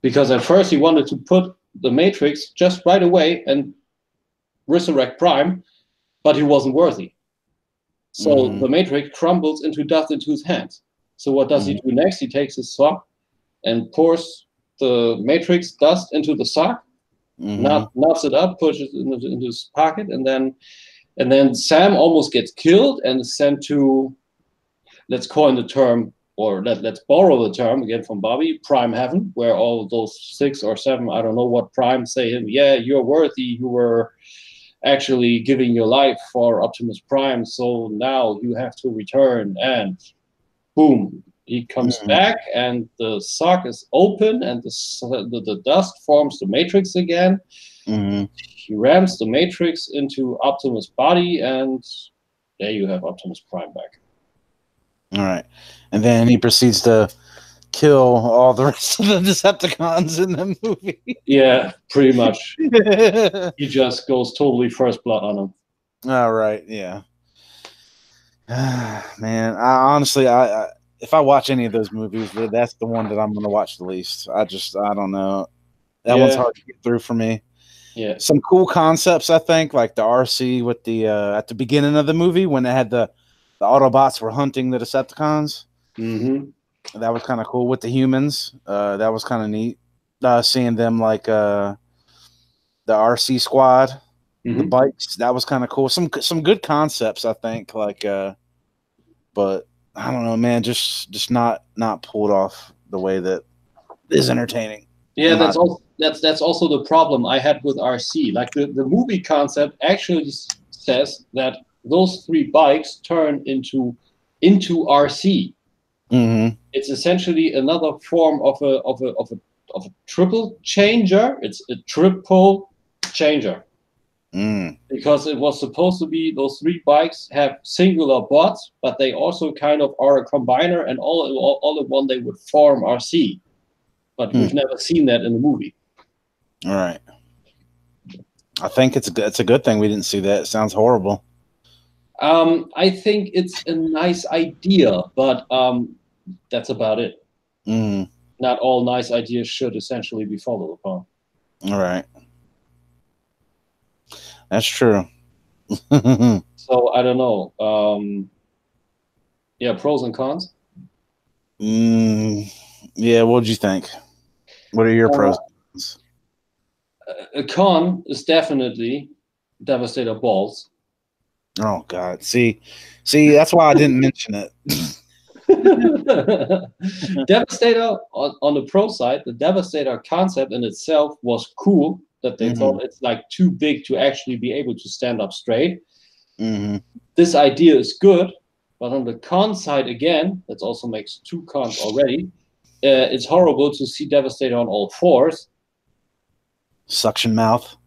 Because at first he wanted to put the Matrix just right away and resurrect Prime, but he wasn't worthy. So Mm-hmm. the Matrix crumbles into dust into his hands. So what does he do next? He takes his sock and pours the Matrix dust into the sock, Mm-hmm. knocks it up, pushes it into his pocket, and then Sam almost gets killed and is sent to, let's coin the term, or let's borrow the term again from Bobby, Prime Heaven, where all of those 6 or 7, I don't know what Prime say him, yeah, you're worthy, you were actually giving your life for Optimus Prime, so now you have to return, and boom, he comes Mm-hmm. back, and the sock is open, and the dust forms the Matrix again. Mm-hmm. He rams the Matrix into Optimus' body, and there you have Optimus Prime back. All right. And then he proceeds to kill all the rest of the Decepticons in the movie. Yeah, pretty much. He just goes totally first blood on him. All right. Yeah. Man, I if I watch any of those movies, that's the one that I'm going to watch the least. I don't know. That one's Yeah, hard to get through for me. yeah. Some cool concepts, I think, like the RC with the at the beginning of the movie when they had the Autobots were hunting the Decepticons. Mm-hmm. That was kind of cool with the humans. That was kind of neat. Seeing them like the RC squad, the Mm-hmm. bikes. That was kind of cool. Some good concepts, I think. Like, but I don't know, man. Just not pulled off the way that is entertaining. Yeah, In my that's also the problem I had with RC. Like the movie concept actually says that those 3 bikes turn into RC. mm-hmm. It's essentially another form of a triple changer. It's a triple changer Mm. because it was supposed to be those 3 bikes have singular bots, but they also kind of are a combiner, and all in one they would form RC. But Hmm. we've never seen that in the movie. All right. I think it's a good thing we didn't see that. It sounds horrible. I think it's a nice idea, but that's about it. Mm. Not all nice ideas should essentially be followed upon. All right. That's true. So I don't know. Yeah, pros and cons. Yeah, what did you think? What are your Uh, pros and cons? a con is definitely Devastator balls. Oh God. See, that's why I didn't mention it. Devastator on the pro side, the Devastator concept in itself was cool. that they thought it's like too big to actually be able to stand up straight. This idea is good, but on the con side again, that also makes 2 cons already. It's horrible to see Devastator on all 4s. Suction mouth.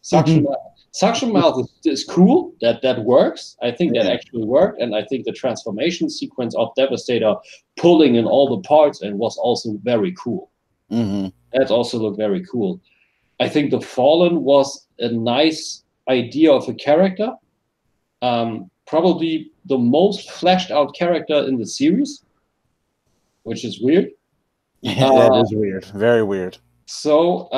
Suction mouth is cool. That works. I think that actually worked, and I think the transformation sequence of Devastator pulling in all the parts and was also very cool. That also looked very cool. I think the Fallen was a nice idea of a character. Probably the most fleshed out character in the series, which is weird. That is weird. Very weird. So,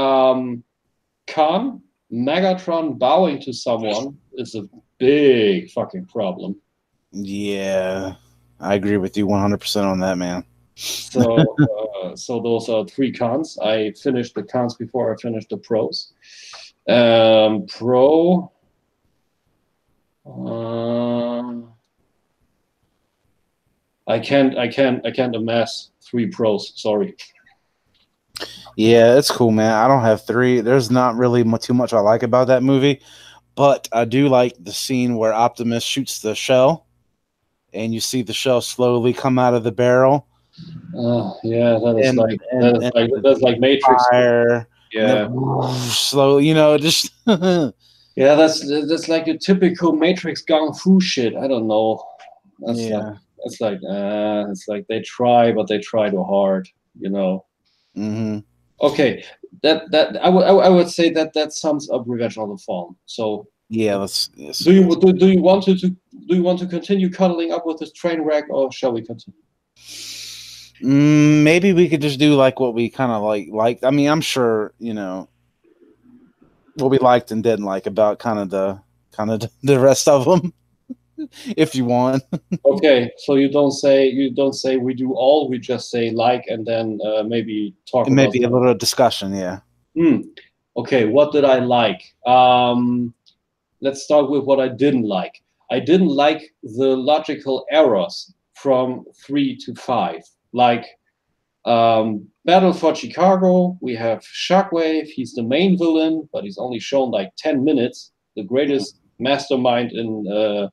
Khan, Megatron bowing to someone is a big fucking problem. Yeah, I agree with you 100% on that, man. So, so those are 3 cons. I finished the cons before I finished the pros. Pro. I can't amass 3 pros. Sorry. Yeah, it's cool, man. I don't have 3. There's not really too much I like about that movie, but I do like the scene where Optimus shoots the shell, and you see the shell slowly come out of the barrel. Yeah, that's like Matrix. Fire, yeah, slowly, you know, just. Yeah, that's like a typical Matrix Kung Fu shit. I don't know. It's like they try, but they try too hard. You know. Okay, that I would say that sums up Revenge of the Fallen. So yeah, do you want to continue cuddling up with this train wreck, or shall we continue? Maybe we could just do like what we kind of liked. I mean, I'm sure you know what we liked and didn't like about kind of the rest of them. If you want. Okay, so you don't say we do all. We just say like, and then maybe talk. Maybe a little discussion. Yeah. Okay, what did I like? Let's start with what I didn't like. I didn't like the logical errors from 3 to 5. Like Battle for Chicago, we have Shockwave. He's the main villain, but he's only shown like 10 minutes. The greatest mastermind in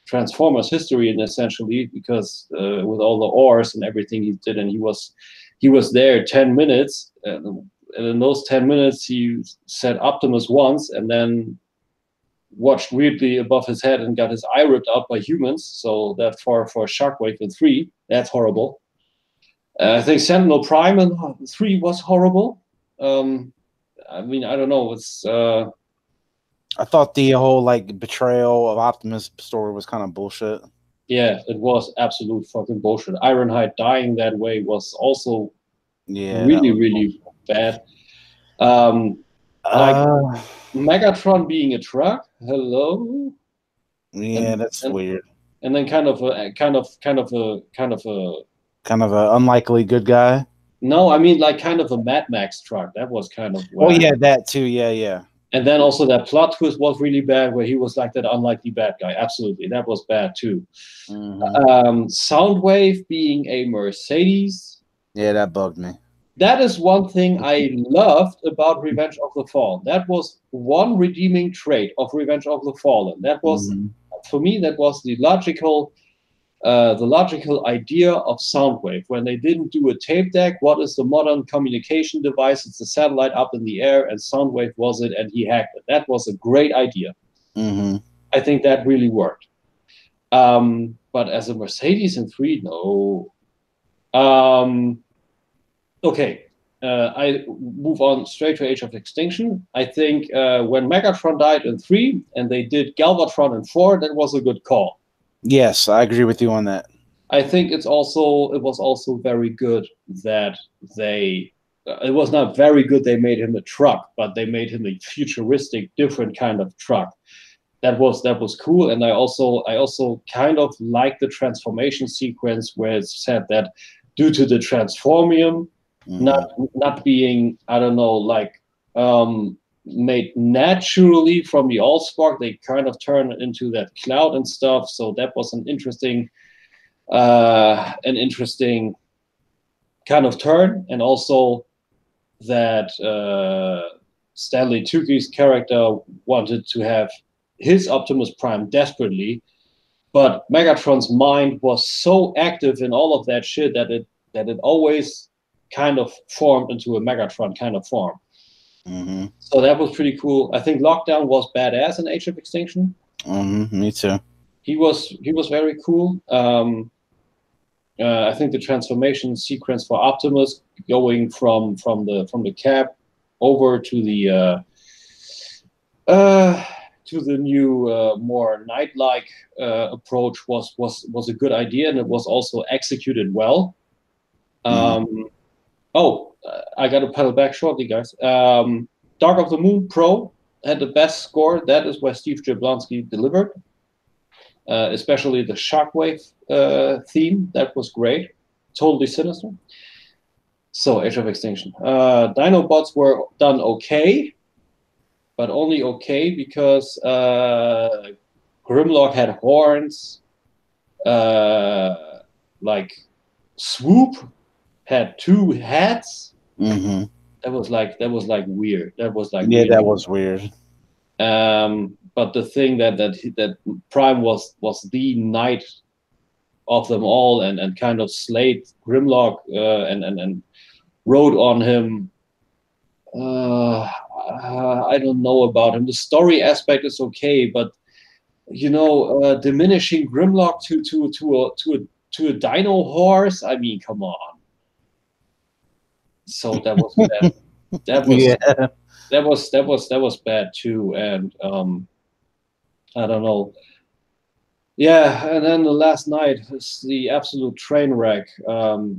Transformers history, and essentially because with all the ores and everything he did, and he was there 10 minutes, and in those 10 minutes he said Optimus once, and then watched weirdly above his head and got his eye ripped out by humans. So that for Shockwave in 3, that's horrible. I think Sentinel Prime in 3 was horrible. I mean, I don't know. It's I thought the whole like betrayal of Optimus story was kind of bullshit. Yeah, it was absolute fucking bullshit. Ironhide dying that way was also really bad. Like Megatron being a truck. Hello. Yeah, that's weird. And then kind of a unlikely good guy. No, I mean like kind of a Mad Max truck. That was kind of whack. Oh yeah, that too. Yeah. And then also that plot twist was really bad, where he was like that unlikely bad guy. Absolutely, that was bad too. Soundwave being a Mercedes. Yeah, that bugged me. That is one thing I loved about Revenge of the Fallen. That was one redeeming trait of Revenge of the Fallen. That was, for me, that was the logical idea of Soundwave. When they didn't do a tape deck, what is the modern communication device? It's a satellite up in the air, and Soundwave was it, and he hacked it. That was a great idea. I think that really worked. But as a Mercedes in 3, no. Okay, I move on straight to Age of Extinction. I think when Megatron died in 3 and they did Galvatron in 4, that was a good call. Yes, I agree with you on that. I think it was also very good that it was not very good they made him a truck, but they made him a futuristic, different kind of truck. That was cool, and I also kind of like the transformation sequence where it said that due to the transformium not being, I don't know, like made naturally from the Allspark, they kind of turned it into that cloud and stuff. So that was an interesting kind of turn, and also that Stanley Tucci's character wanted to have his Optimus Prime desperately, but Megatron's mind was so active in all of that shit that it always kind of formed into a Megatron kind of form. Mm-hmm. So that was pretty cool. I think Lockdown was badass in Age of Extinction. Me too. He was very cool. I think the transformation sequence for Optimus going from the cab over to the new more knight-like approach was a good idea, and it was also executed well. I got to pedal back shortly, guys. Dark of the Moon Pro had the best score. That is where Steve Jablonsky delivered, especially the Shockwave theme. That was great. Totally sinister. So, Age of Extinction. Dinobots were done okay, but only okay because Grimlock had horns. Like Swoop had 2 heads. Mm-hmm. That was like weird. That was like yeah, really that was weird. But the thing that Prime was the knight of them all and kind of slayed Grimlock and rode on him. I don't know about him. The story aspect is okay, but diminishing Grimlock to a dino horse. I mean, come on. So that was bad. That was bad too, and I don't know. Yeah, and then the last night is the absolute train wreck.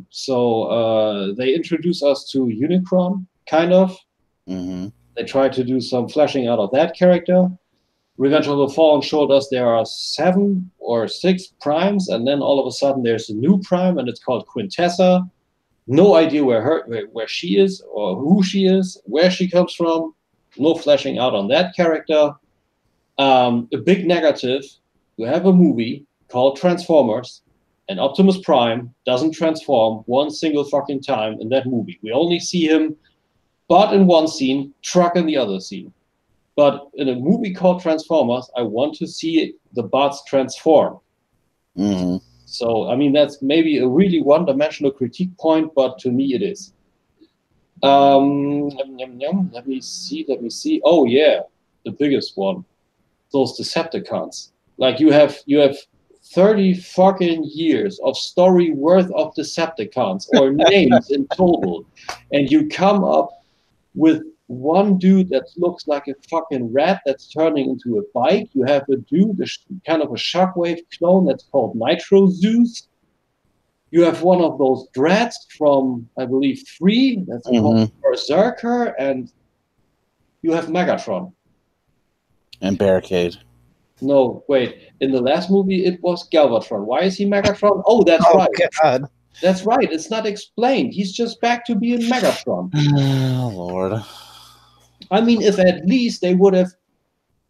So they introduced us to Unicron, kind of. Mm-hmm. They tried to do some fleshing out of that character. Revenge of the Fallen showed us there are 7 or 6 primes, and then all of a sudden there's a new prime, and it's called Quintessa. No idea where she is or who she is, where she comes from. No fleshing out on that character. A big negative. You have a movie called Transformers, and Optimus Prime doesn't transform one single fucking time in that movie. We only see him butt in one scene, truck in the other scene. But in a movie called Transformers, I want to see the bots transform. Mm-hmm. So, I mean, that's maybe a really one-dimensional critique point, but to me it is. Let me see. Oh, yeah, the biggest one. Those Decepticons. Like, you have 30 fucking years of story worth of Decepticons, or names in total, and you come up with one dude that looks like a fucking rat that's turning into a bike. You have a dude, kind of a Shockwave clone that's called Nitro Zeus. You have one of those dreads from, I believe, 3 that's called Berserker, and you have Megatron. And Barricade. No, wait. In the last movie, it was Galvatron. Why is he Megatron? Oh, that's right. God. That's right. It's not explained. He's just back to being Megatron. Oh, Lord. I mean, if at least they would have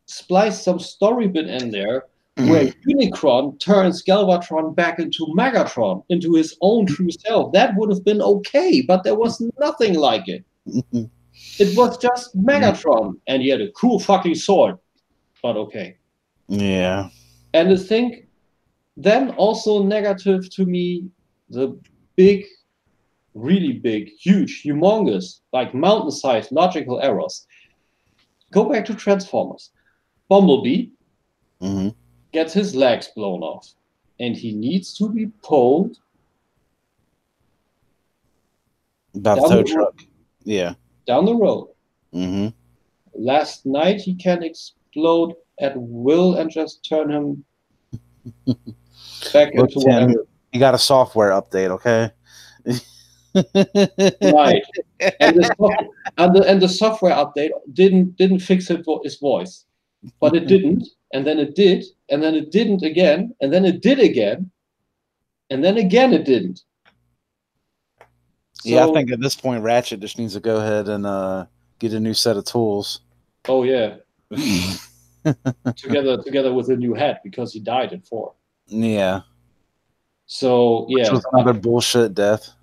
spliced some story bit in there where Unicron turns Galvatron back into Megatron, into his own true self, that would have been okay, but there was nothing like it. It was just Megatron, and he had a cool fucking sword, but okay. Yeah. And I think then also negative to me, the big, really big, huge, humongous, like mountain-sized logical errors. Go back to Transformers. Bumblebee gets his legs blown off, and he needs to be pulled about the tow truck. Yeah. Down the road. Mm-hmm. Last night he can explode at will and just turn him back into whatever. You got a software update, okay? Right. And the software update didn't fix his voice. But it didn't, and then it did, and then it didn't again, and then it did again, and then again it didn't. So, yeah, I think at this point Ratchet just needs to go ahead and get a new set of tools. Oh yeah. together with a new hat, because he died in 4. Yeah. So yeah. Which was another bullshit death.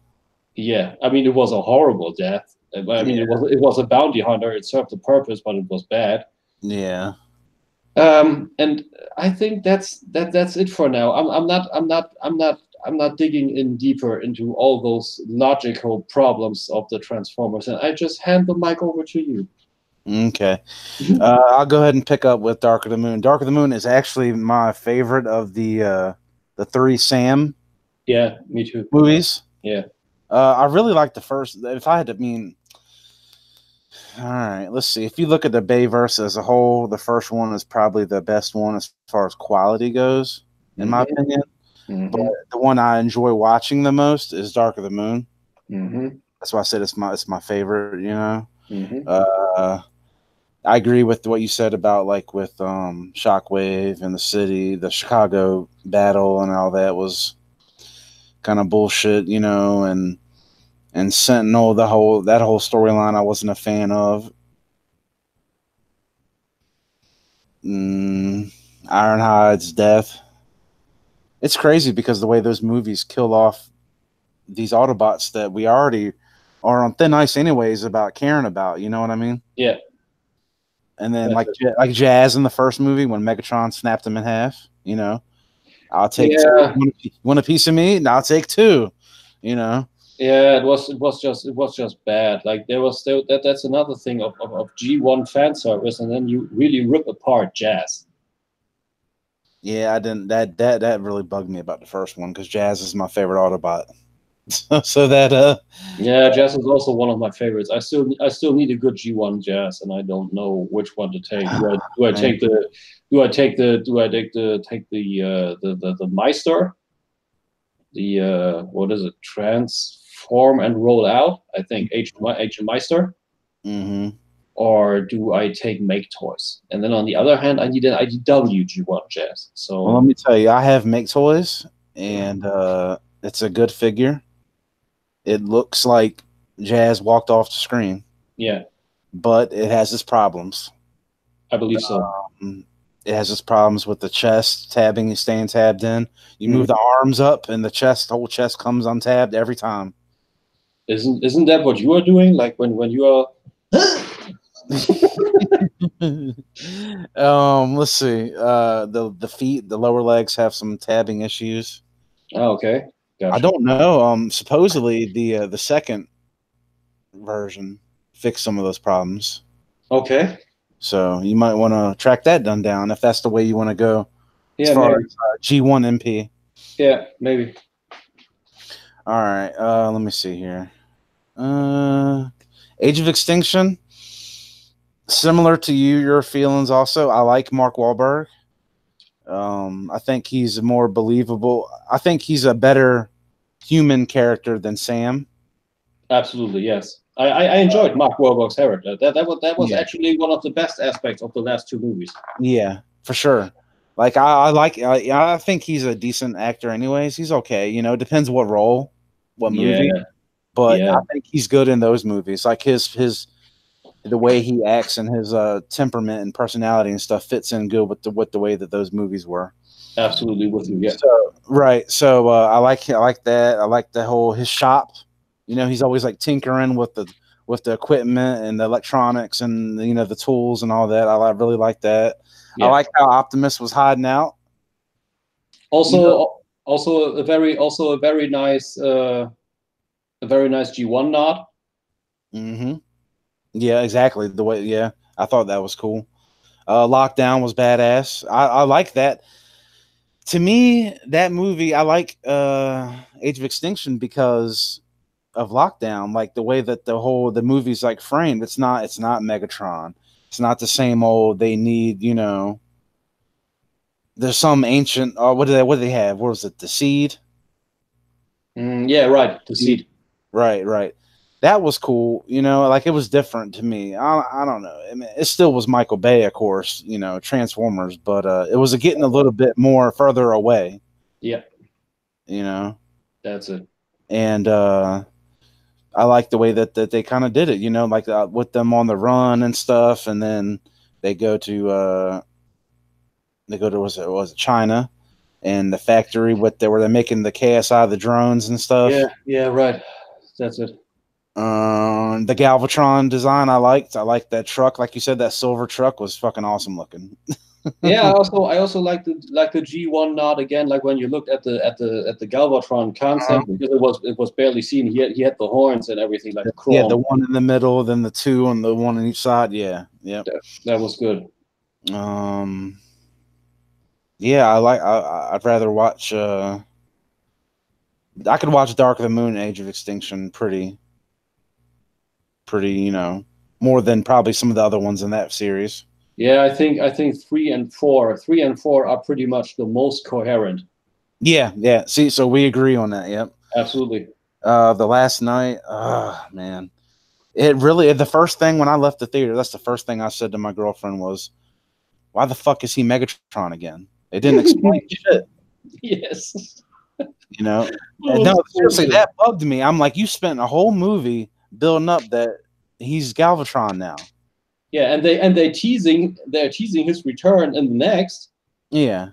Yeah. I mean, it was a horrible death. I mean, it was a bounty hunter. It served the purpose, but it was bad. Yeah. And I think that's it for now. I'm not digging in deeper into all those logical problems of the Transformers, and I just hand the mic over to you. Okay. I'll go ahead and pick up with Dark of the Moon. Dark of the Moon is actually my favorite of the three Sam Yeah, me too. movies. Yeah. I really like the first. If I had to mean, all right, let's see. If you look at the Bayverse as a whole, the first one is probably the best one as far as quality goes, in my opinion. But the one I enjoy watching the most is Dark of the Moon. That's why I said it's my favorite. You know. I agree with what you said about like with Shockwave and the city, the Chicago battle and all that was kind of bullshit, you know, and Sentinel, that whole storyline I wasn't a fan of. Ironhide's death. It's crazy because the way those movies kill off these Autobots that we already are on thin ice anyways about caring about, you know what I mean? Yeah. And then like Jazz in the first movie when Megatron snapped him in half, you know, I'll take two. Want a piece of me? And I'll take two, you know. Yeah, it was just bad. Like that's another thing of G1 fan service, and then you really rip apart Jazz. Yeah, I didn't. That really bugged me about the first one because Jazz is my favorite Autobot. So that yeah, Jazz is also one of my favorites. I still need a good G1 Jazz, and I don't know which one to take. Do I take the Meister? The what is it? Transform and roll out. I think Agent Meister. Or do I take Make Toys? And then on the other hand, I need an IDW G1 Jazz. So well, let me tell you, I have Make Toys, and it's a good figure. It looks like Jazz walked off the screen. Yeah, but it has its problems. I believe so. It has its problems with the chest tabbing and staying tabbed in. You move the arms up, and the whole chest comes untabbed every time. Isn't that what you are doing? Like when you are. Let's see. The feet, the lower legs have some tabbing issues. Oh, okay. Gotcha. I don't know. Supposedly the second version fixed some of those problems. Okay. So you might want to track that down if that's the way you want to go. Yeah, as far as G1 MP. Yeah, maybe. All right. Let me see here. Age of Extinction. Similar to your feelings also. I like Mark Wahlberg. I think he's more believable. I think he's a better human character than Sam. Absolutely, yes. I enjoyed Mark Wahlberg's character. That was actually one of the best aspects of the last two movies. Yeah, for sure. Like I think he's a decent actor anyways. He's okay, you know, depends what role, what movie. But I think he's good in those movies. Like his the way he acts and his temperament and personality and stuff fits in good with the way that those movies were. Absolutely with you, yeah. So, right. So I like that. I like his shop. You know, he's always like tinkering with the equipment and the electronics and the tools and all that. I really like that. Yeah. I like how Optimus was hiding out. Also a very nice G1 nod. Yeah, exactly. The way, yeah, I thought that was cool. Lockdown was badass. I like that. To me, that movie, I like Age of Extinction because of Lockdown. Like the way that the movie's like framed. It's not Megatron. It's not the same old. They need, there's some ancient. What do they have? What was it? The Seed. Yeah, right. The Seed. Right. That was cool, like it was different to me. I don't know. I mean, it still was Michael Bay, of course, Transformers, but it was getting a little bit more further away. Yeah. That's it. And I like the way that they kind of did it, like with them on the run and stuff, and then they go to was it China and the factory where they're making the KSI, the drones and stuff. Yeah, right. That's it. The Galvatron design I liked. I liked that truck. Like you said, that silver truck was fucking awesome looking. Yeah, I also like the G1 nod again. Like when you looked at the Galvatron concept, because it was barely seen. He had the horns and everything, like Yeah, the chrome. one in the middle, then the two on the one on each side. Yeah, yeah. That was good. Yeah, I'd rather watch. I could watch Dark of the Moon, Age of Extinction, pretty. More than probably some of the other ones in that series. Yeah, I think three and four are pretty much the most coherent. Yeah, yeah. See, so we agree on that. Yep. Absolutely. The Last Night. Man. It really, the first thing when I left the theater, that's the first thing I said to my girlfriend was, why the fuck is he Megatron again? They didn't explain shit. Yes. No, seriously, that bugged me. I'm like, you spent a whole movie building up that he's Galvatron now. Yeah, and they're teasing his return in the next. Yeah.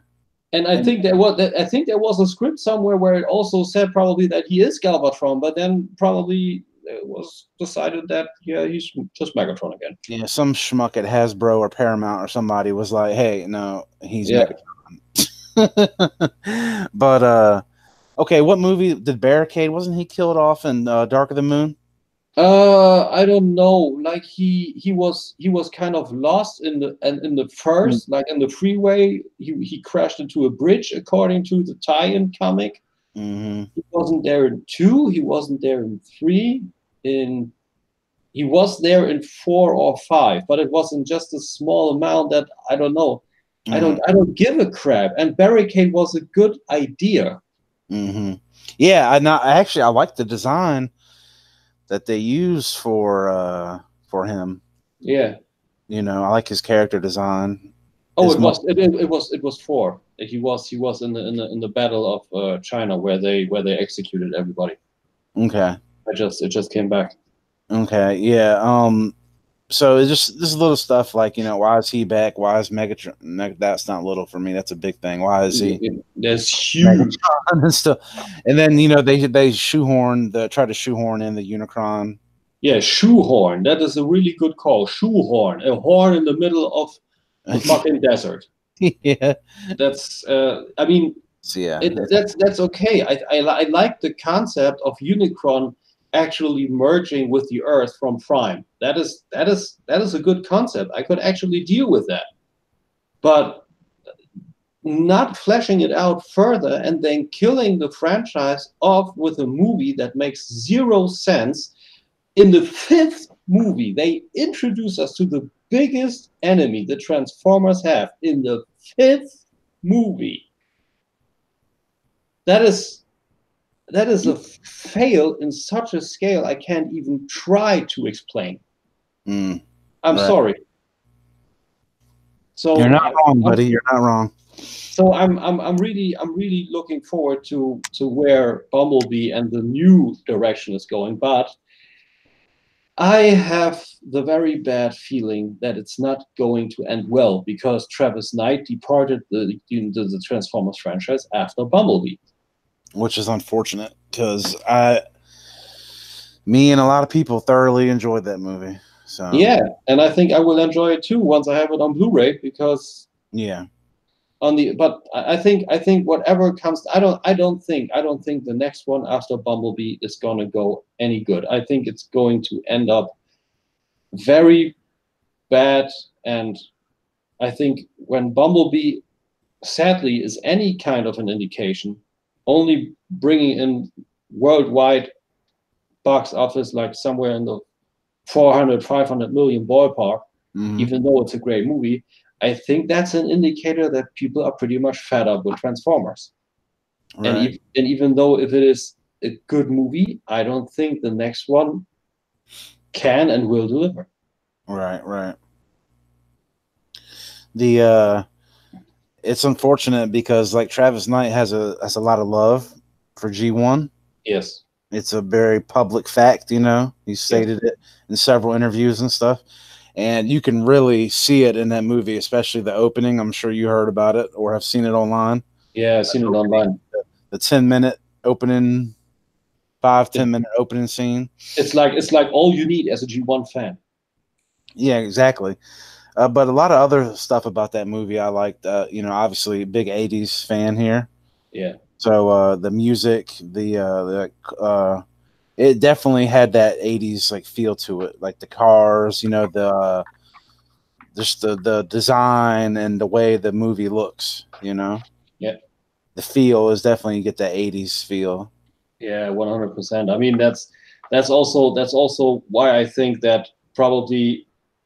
And I think there was a script somewhere where it also said probably that he is Galvatron, but then probably it was decided that he's just Megatron again. Yeah, some schmuck at Hasbro or Paramount or somebody was like, "Hey, no, he's Megatron." But okay, what movie did Barricade? Wasn't he killed off in Dark of the Moon? I don't know. Like he was kind of lost in the first, like in the freeway. He crashed into a bridge, according to the tie-in comic. Mm-hmm. He wasn't there in 2. He wasn't there in 3. He was there in 4 or 5, but it wasn't just a small amount that I don't know. Mm-hmm. I don't give a crap. And Barricade was a good idea. Mm-hmm. Yeah, I like the design that they use for him. Yeah. I like his character design. Oh, it was 4. He was in the Battle of China where they executed everybody. Okay. It just came back. Okay. Yeah. So it's just this little stuff like why is he back? Why is Megatron? That's not little for me. That's a big thing. Why is he? That's huge. And stuff. And then they try to shoehorn in the Unicron. Yeah, shoehorn. That is a really good call. Shoehorn, a horn in the middle of the fucking desert. Yeah, that's. I mean, yeah, that's okay. I like the concept of Unicron actually merging with the Earth from Prime. That is a good concept. I could actually deal with that, but not fleshing it out further and then killing the franchise off with a movie that makes zero sense. In the 5th movie, they introduce us to the biggest enemy the Transformers have in the 5th movie. That is a fail in such a scale I can't even try to explain. I'm sorry. So you're not wrong, buddy. You're not wrong. So I'm really looking forward to where Bumblebee and the new direction is going, but I have the very bad feeling that it's not going to end well because Travis Knight departed the Transformers franchise after Bumblebee. Which is unfortunate because me and a lot of people thoroughly enjoyed that movie. So yeah, and I think I will enjoy it too once I have it on Blu-ray because but I think whatever comes, I don't think the next one after Bumblebee is gonna go any good. I think it's going to end up very bad, and I think when Bumblebee, sadly, is any kind of an indication, only bringing in worldwide box office like somewhere in the 400-500 million ballpark, even though it's a great movie, I think that's an indicator that people are pretty much fed up with Transformers. Right. And even though if it is a good movie, I don't think the next one can and will deliver. Right. It's unfortunate because like Travis Knight has a lot of love for G1. Yes. It's a very public fact, He stated it in several interviews and stuff. And you can really see it in that movie, especially the opening. I'm sure you heard about it or have seen it online. Yeah, I've seen it online. The 10-minute opening It, 5-10 minute opening scene. it's like all you need as a G1 fan. Yeah, exactly. But a lot of other stuff about that movie I liked. Obviously, big '80s fan here. Yeah. So the music, it definitely had that '80s like feel to it, like the cars, just the design and the way the movie looks. Yeah. The feel is definitely, you get that '80s feel. Yeah, 100%. I mean, that's also why I think that probably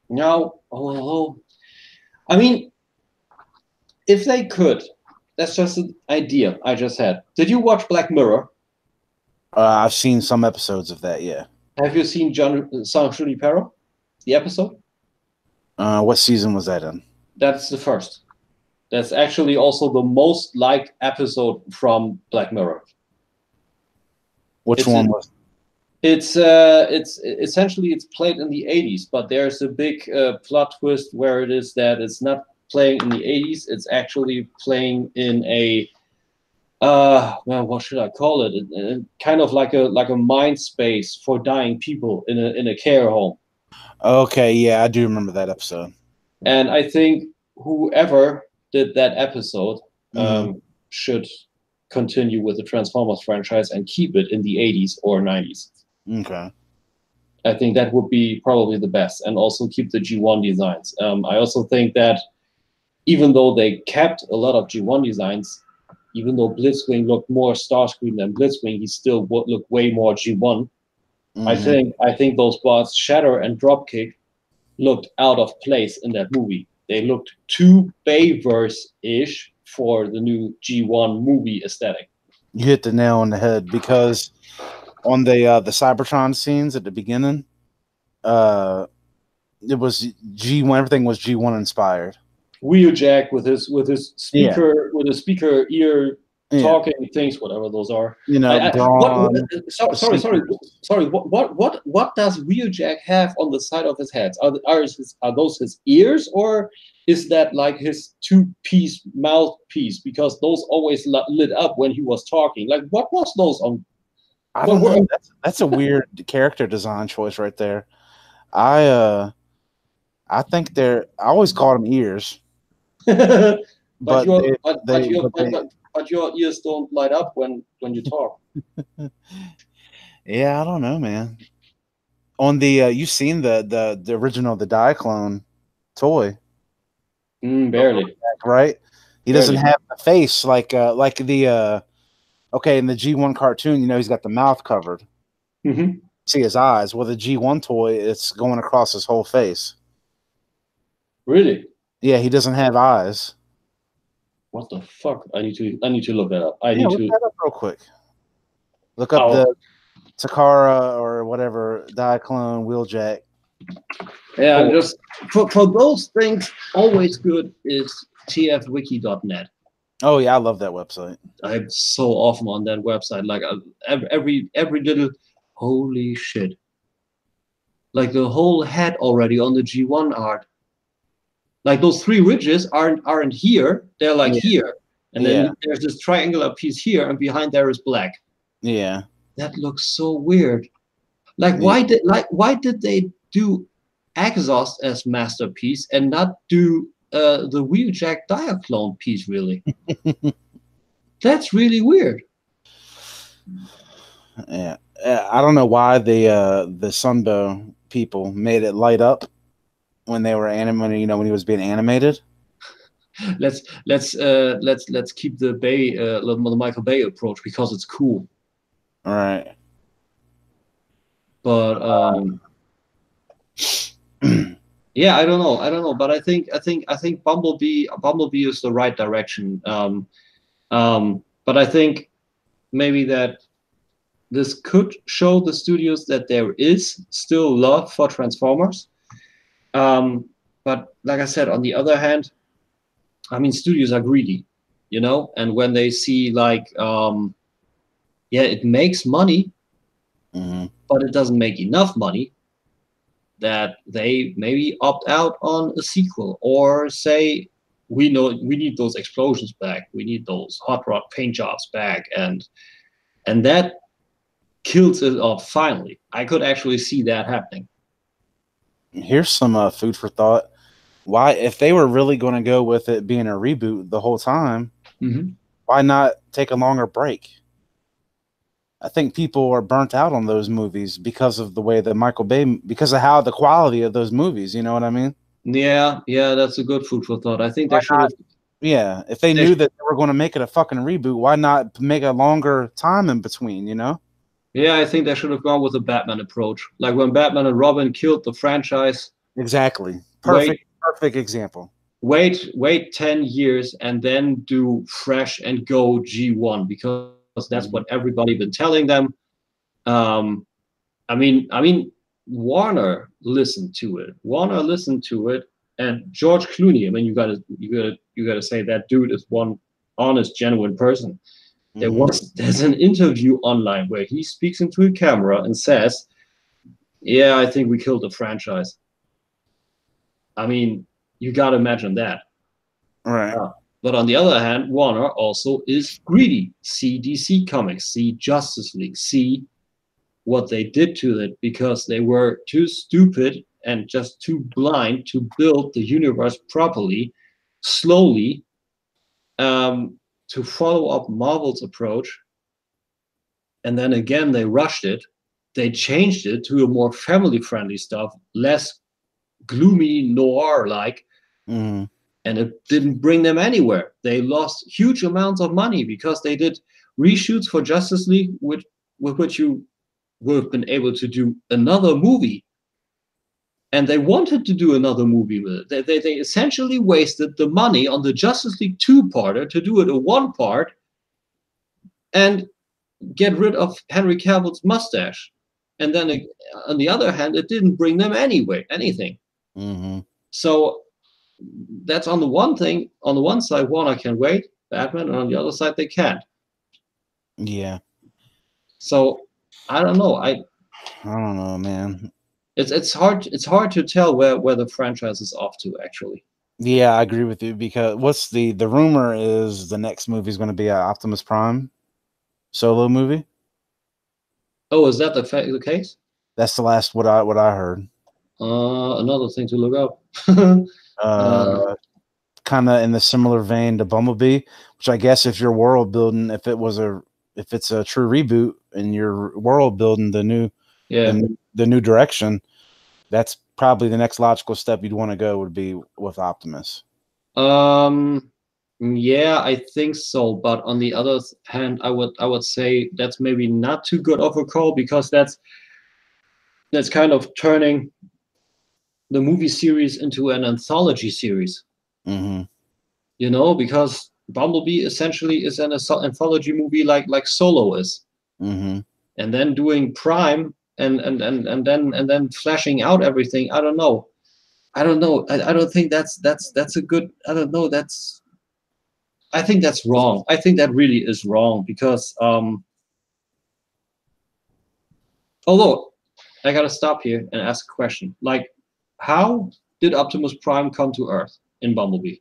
now. Oh, I mean, if they could, that's just an idea I just had. Did you watch Black Mirror? I've seen some episodes of that. Yeah. Have you seen San Junipero, the episode? What season was that in? That's the first. That's actually also the most liked episode from Black Mirror. Which It's one a, was? it's essentially it's played in the 80s, but there's a big plot twist where it is that it's not playing in the 80s. It's actually playing in a well, what should I call it? Kind of like a mind space for dying people in a care home. Okay, yeah, I do remember that episode. And I think whoever did that episode Mm-hmm. should continue with the Transformers franchise and keep it in the 80s or 90s. Okay. I think that would be probably the best, and also keep the G1 designs. I also think that even though they kept a lot of G1 designs, even though Blitzwing looked more Starscream than Blitzwing, he still looked way more G1. Mm-hmm. I think those bots Shatter and Dropkick looked out of place in that movie. They looked too Bayverse-ish for the new G1 movie aesthetic. You hit the nail on the head, because on the Cybertron scenes at the beginning, uh, it was G1. Everything was G1 inspired. Wheeljack with Yeah, his speaker ear yeah. talking things, whatever those are. What Brawn. sorry. What does Wheeljack have on the side of his head? Are those his ears, or is that like his two-piece mouthpiece? Because those always lit up when he was talking. Like, what was those on? I don't know. That's a weird character design choice right there. I think they're. I always called them ears, but but your they but but they your but but, they. but, but your ears don't light up when you talk. Yeah, I don't know, man. On the you've seen the original, the Diaclone toy, Barely, right? He doesn't barely. have the face like the okay, in the G1 cartoon, he's got the mouth covered. Mm-hmm. See his eyes. Well, the G1 toy, it's going across his whole face. Really? Yeah, he doesn't have eyes. What the fuck? I need to look that up. I Yeah, need look to. that up real quick. Look up Oh, the Takara or whatever Diaclone Wheeljack yeah. I'm toy. just for those things. Always good is tfwiki.net. Oh yeah, I love that website. I'm so often on that website. Like every little holy shit. Like the whole head already on the G1 art. Like those three ridges aren't here. They're like Yeah, here, and yeah, then there's this triangular piece here, and behind there is black. yeah. That looks so weird. Like Yeah. why did they do Exhaust as masterpiece and not do the Wheeljack Diaclone piece? Really, that's really weird. Yeah. I don't know why the Sunbow people made it light up when they were animated. When he was being animated. Let's keep the Michael Bay approach because it's cool. All right. But yeah, I don't know, but I think Bumblebee is the right direction. But I think maybe that this could show the studios that there is still love for Transformers. But like I said, on the other hand, I mean, studios are greedy, and when they see like, yeah, it makes money, Mm-hmm. but it doesn't make enough money, that they maybe opt out on a sequel or say, we need those explosions back, we need those hot rod paint jobs back, and that kills it off finally. I could actually see that happening. Here's some food for thought. Why, if they were really going to go with it being a reboot the whole time, why not take a longer break? I think people are burnt out on those movies because of the way that Michael Bay, because of how the quality of those movies. You know what I mean? Yeah, that's a good food for thought. I think they should have. Yeah, if they knew that they were going to make it a fucking reboot, why not make a longer time in between? You know? Yeah, I think they should have gone with a Batman approach. Like when Batman and Robin killed the franchise. Exactly. Perfect example. Wait 10 years and then do fresh and go G1 because that's what everybody been telling them. I mean, Warner listened to it, and George Clooney. I mean, you gotta say that dude is one honest, genuine person. There's an interview online where he speaks into a camera and says, "Yeah, I think we killed the franchise." I mean, you gotta imagine that, right? But on the other hand, Warner also is greedy. See DC Comics, see Justice League, see what they did to it because they were too stupid and just too blind to build the universe properly, slowly, to follow up Marvel's approach. And then again, they rushed it. They changed it to a more family-friendly stuff, less gloomy noir-like, and it didn't bring them anywhere. They lost huge amounts of money because they did reshoots for Justice League, with which you would have been able to do another movie. And they wanted to do another movie with it. They essentially wasted the money on the Justice League 2-parter to do it a 1-part and get rid of Henry Cavill's mustache. And then on the other hand, it didn't bring them anything. So that's on the one thing. On the one side, Warner can wait, Batman, and on the other side, they can't. Yeah. So I don't know. I don't know, man. It's hard to tell where the franchise is off to, actually. Yeah, I agree with you, because what's the rumor is the next movie is going to be an Optimus Prime solo movie. Oh, is that the case? That's the last what I heard. Another thing to look up. Kind of in the similar vein to Bumblebee, which I guess if you're world building, if it's a true reboot and you're world building the new direction, that's probably the next logical step you'd want to go would be with Optimus. Yeah, I think so. But on the other hand, I would say that's maybe not too good of a call, because that's kind of turning the movie series into an anthology series. You know, because Bumblebee essentially is an anthology movie like Solo is. And then doing Prime and then flashing out everything. I don't know. I don't think that's a good. I don't know. I think that's wrong. I think that really is wrong, because although I gotta stop here and ask a question. Like, how did Optimus Prime come to Earth in Bumblebee?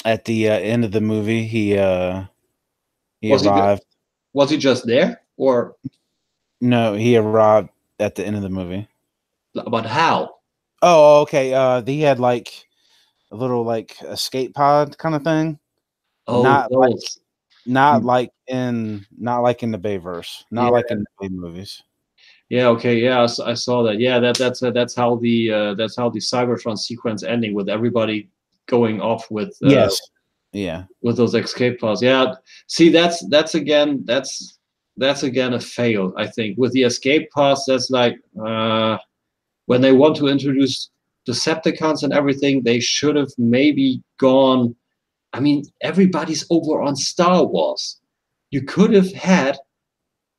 At the end of the movie, he arrived. Was he just there, or no? He arrived at the end of the movie. But how? Oh, okay. He had like a little like escape pod kind of thing. Oh, not like in the Bayverse, not like in the Bay movies. Yeah. Okay. Yeah, I saw that. Yeah, that's how the Cybertron sequence ending, with everybody going off with with those escape pods. Yeah. See, that's again a fail. I think with the escape pods, that's like when they want to introduce Decepticons and everything, they should have maybe gone. I mean, everybody's over on Star Wars. You could have had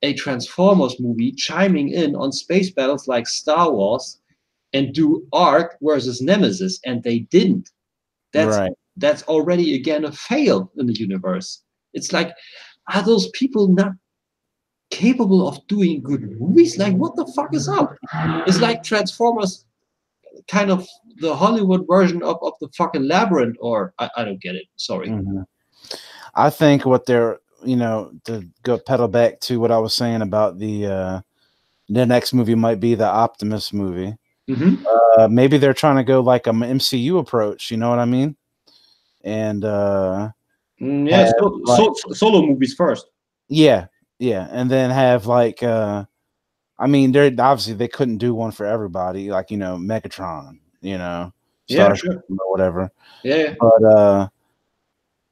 a Transformers movie chiming in on space battles like Star Wars and do Ark versus Nemesis, and they didn't. That's already again a fail in the universe. It's like, are those people not capable of doing good movies? Like, what the fuck is up? It's like Transformers, kind of the Hollywood version of the fucking Labyrinth, or I don't get it. Sorry. I think what they're, you know, to go pedal back to what I was saying about the next movie might be the Optimus movie. Mm-hmm. Maybe they're trying to go like an MCU approach. You know what I mean? And Yeah, have like solo movies first. yeah, yeah, and then have like I mean, they're obviously they couldn't do one for everybody, like, you know, Megatron, you know, Yeah, Star sure. or whatever. Yeah, But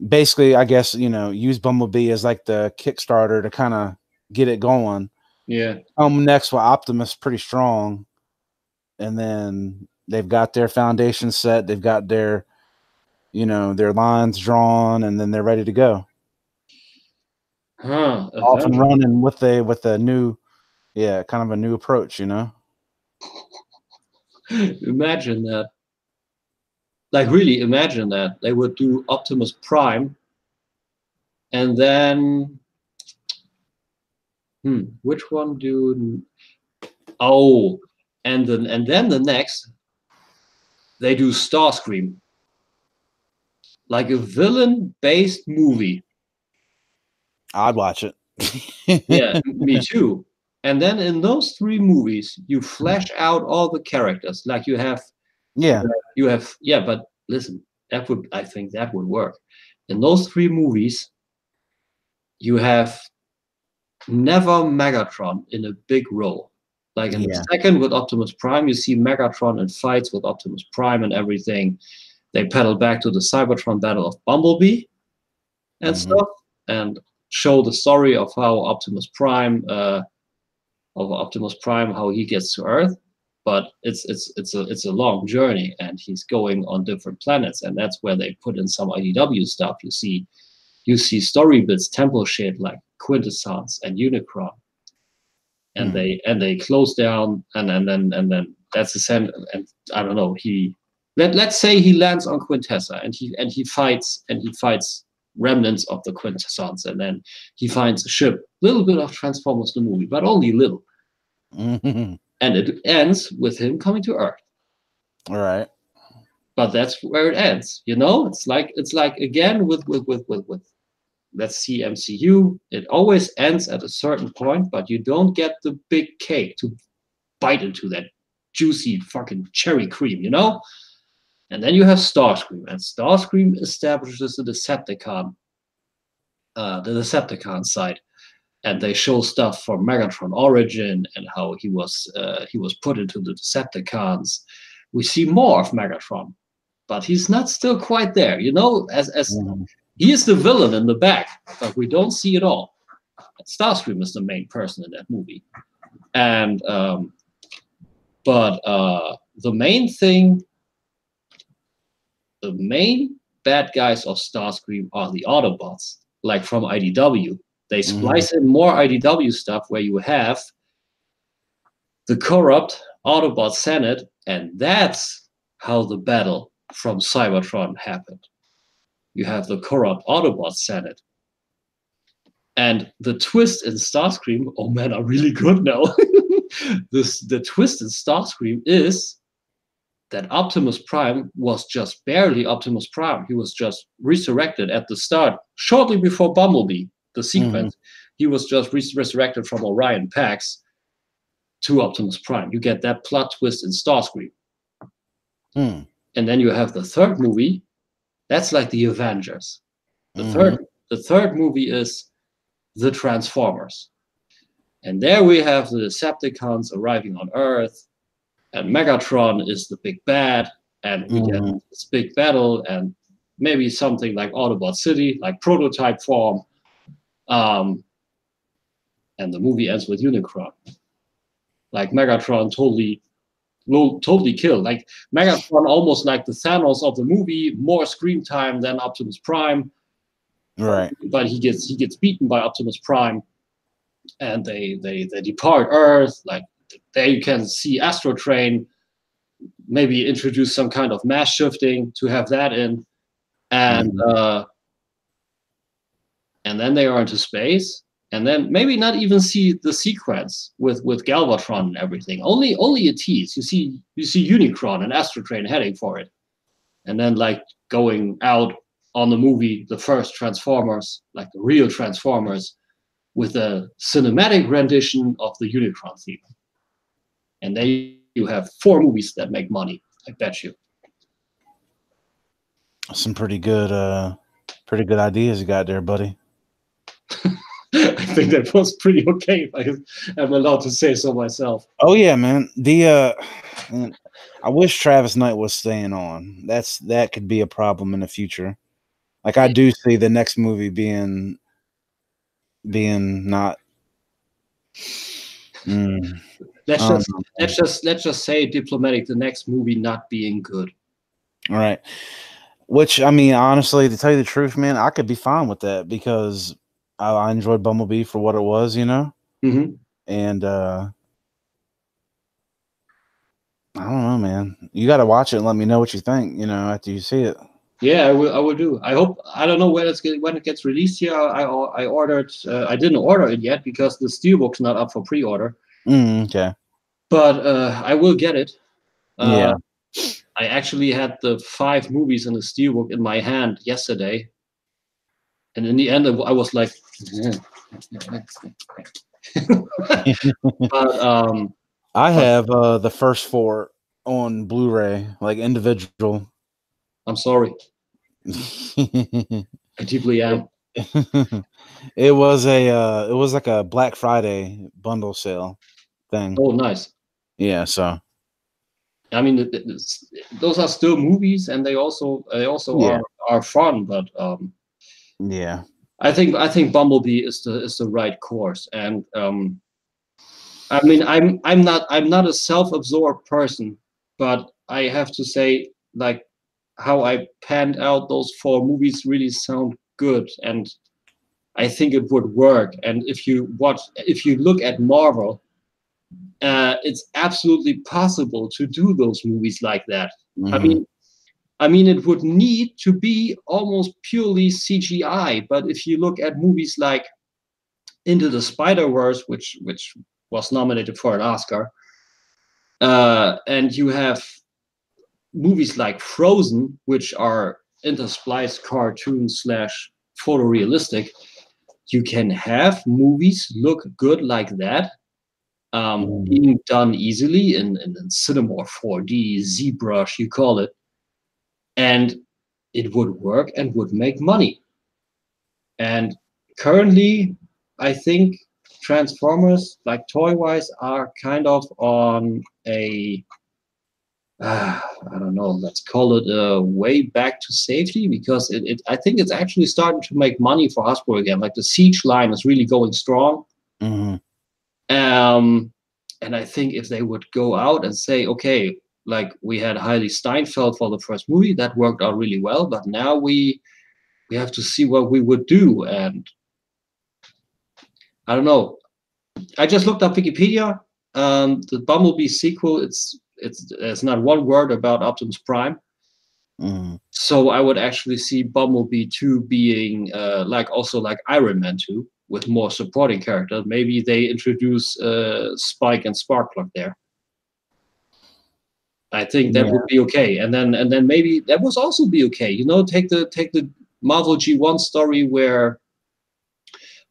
basically, I guess, you know, use Bumblebee as like the Kickstarter to kind of get it going. yeah. Next with Optimus pretty strong, and then they've got their foundation set, they've got their, you know, their lines drawn, and then they're ready to go. Huh. Off and Avenger. running with a new, yeah, kind of a new approach, you know. Imagine that. Like, really imagine that they would do Optimus Prime, and then which one do? Oh, and then the next they do Starscream, like a villain-based movie. I'd watch it. Yeah, me too. And then in those three movies, you flesh out all the characters. Like Yeah. yeah. But listen, I think that would work. In those three movies, you have never Megatron in a big role. Like in the second with Optimus Prime, you see Megatron in fights with Optimus Prime and everything. They pedal back to the Cybertron battle of Bumblebee and stuff, and show the story of how Optimus Prime, how he gets to Earth. But it's a long journey, and he's going on different planets, and that's where they put in some IDW stuff. You see story bits, temple shit like Quintessence and Unicron, and they close down, and then that's the same. And I don't know. Let's say he lands on Quintessa, and he fights remnants of the Quintessence, and then he finds a ship. Little bit of Transformers the movie, but only little. And it ends with him coming to Earth. All right. But that's where it ends. You know, it's like again with let's see MCU. It always ends at a certain point, but you don't get the big cake to bite into that juicy fucking cherry cream, you know? And then you have Starscream, and Starscream establishes the Decepticon side, and they show stuff from Megatron origin and how he was put into the Decepticons. We see more of Megatron, but he's not still quite there, you know. As he is the villain in the back, but we don't see it all. Starscream is the main person in that movie, and the main bad guys of Starscream are the Autobots, like from IDW. They splice in more IDW stuff where you have the corrupt Autobot Senate, and that's how the battle from Cybertron happened. You have the corrupt Autobot Senate. And the twist in Starscream, oh man, I'm really good now. The twist in Starscream is that Optimus Prime was just barely Optimus Prime. He was just resurrected at the start, shortly before Bumblebee, the sequence. He was just resurrected from Orion Pax to Optimus Prime. You get that plot twist in Starscream. And then you have the third movie. That's like the Avengers. The third movie is the Transformers. And there we have the Decepticons arriving on Earth, and Megatron is the big bad, and we get this big battle, and maybe something like Autobot City, like prototype form. And the movie ends with Unicron. Like Megatron totally killed. Like Megatron, almost like the Thanos of the movie, more screen time than Optimus Prime. Right. But he gets beaten by Optimus Prime, and they depart Earth. Like there you can see Astro Train, maybe introduce some kind of mass shifting to have that in, and then they are into space, and then maybe not even see the sequence with Galvatron and everything. Only a tease. You see Unicron and Astro Train heading for it, and then like going out on the movie, the first Transformers, like the real Transformers, with a cinematic rendition of the Unicron theme. And then you have 4 movies that make money. I bet you. Some pretty good ideas you got there, buddy. I think that was pretty okay, if I am allowed to say so myself. Oh yeah, man. Man, I wish Travis Knight was staying on. That could be a problem in the future. Like I do see the next movie being not. Let's just say diplomatic. The next movie not being good. All right. Which, I mean, honestly, to tell you the truth, man, I could be fine with that because I enjoyed Bumblebee for what it was, you know? Mm-hmm. And I don't know, man. You got to watch it and let me know what you think, you know, after you see it. Yeah, I will do. I hope. I don't know when it gets released here. I ordered. I didn't order it yet because the Steelbook's not up for pre-order. Okay. But I will get it. Yeah. I actually had the 5 movies in the Steelbook in my hand yesterday, and in the end, I was like, but I have the first 4 on Blu-ray, like individual. I'm sorry. I deeply am. It was like a Black Friday bundle sale thing. Oh, nice. Yeah, so I mean, those are still movies, and they also are fun. But yeah, I think Bumblebee is the right course, and I mean, I'm not a self-absorbed person, but I have to say, like, how I panned out those 4 movies really sound good, and I think it would work. And if you look at Marvel, it's absolutely possible to do those movies like that. Mm-hmm. I mean, it would need to be almost purely CGI. But if you look at movies like Into the Spider-Verse, which was nominated for an Oscar, and you have movies like Frozen, which are interspliced cartoon / photorealistic, you can have movies look good like that, being done easily in Cinema 4D, ZBrush, you call it, and it would work and would make money. And currently, I think Transformers, like toy-wise, are kind of on a I don't know, let's call it a way back to safety, because I think it's actually starting to make money for Hasbro again. Like the Siege line is really going strong. Mm-hmm. And I think if they would go out and say, okay, like we had Hailey Steinfeld for the first movie, that worked out really well, but now we have to see what we would do. And I don't know. I just looked up Wikipedia. The Bumblebee sequel, there's not one word about Optimus Prime. Mm-hmm. So I would actually see Bumblebee 2 being like Iron Man 2 with more supporting characters. Maybe they introduce Spike and Sparkplug there. I think that would be okay. And then maybe that would also be okay. You know, take the Marvel G1 story where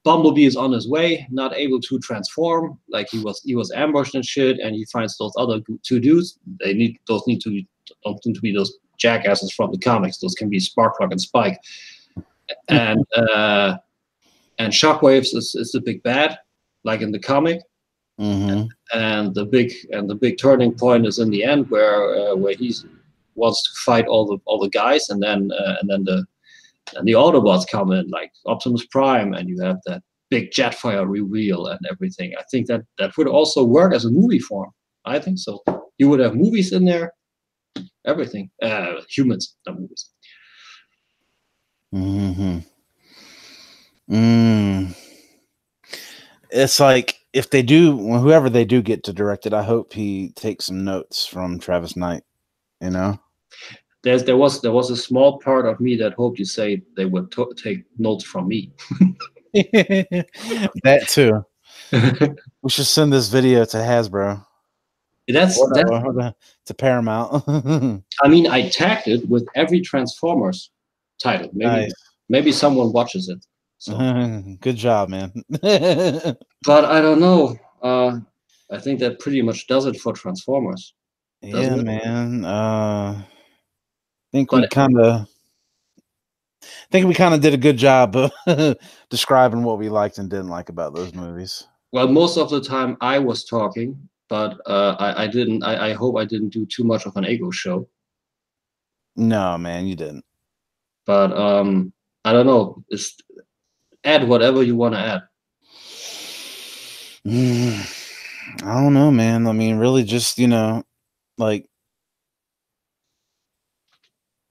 Bumblebee is on his way, not able to transform, like he was ambushed and shit, and he finds those other 2 dudes. Don't need to be those jackasses from the comics. Those can be Sparkplug and Spike. And Shockwaves is the big bad, like in the comic. Mm-hmm. And the big turning point is in the end where he wants to fight all the guys, and then the Autobots come in, like Optimus Prime, and you have that big Jetfire reveal and everything. I think that would also work as a movie form. I think so. You would have movies in there, everything. Humans, not movies. Mm-hmm. It's like if they do, whoever they do get to direct it, I hope he takes some notes from Travis Knight. You know. There was a small part of me that hoped you say they would take notes from me. That too. We should send this video to Hasbro. That's to Paramount. I mean, I tagged it with every Transformers title. Nice. Maybe someone watches it. So. Good job, man. But I don't know. I think that pretty much does it for Transformers. Yeah, It? man. But think we kind of did a good job of describing what we liked and didn't like about those movies. well, most of the time I was talking, but I didn't. I hope I didn't do too much of an ego show. No, man, you didn't. But I don't know. Add whatever you want to add. I don't know, man. I mean, really, just like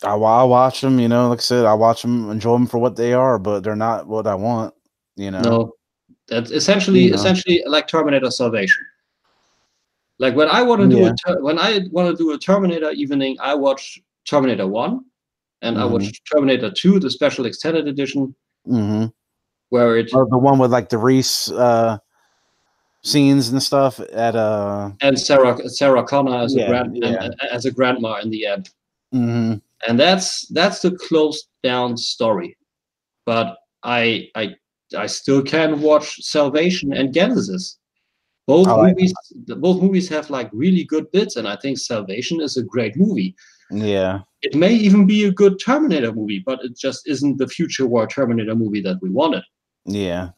I watch them. Like I said, I watch them, enjoy them for what they are, but they're not what I want. No, that's essentially like Terminator Salvation. Like when I want to do a Terminator evening, I watch Terminator 1, and I watch Terminator 2, the special extended edition, where it the one with like the Reese scenes and stuff at and Sarah Connor as as a grandma in the end. And that's the closed down story. But I still can watch Salvation and Genesis. Both movies have like really good bits, and I think Salvation is a great movie. Yeah. It may even be a good Terminator movie, but it just isn't the future war Terminator movie that we wanted. Yeah.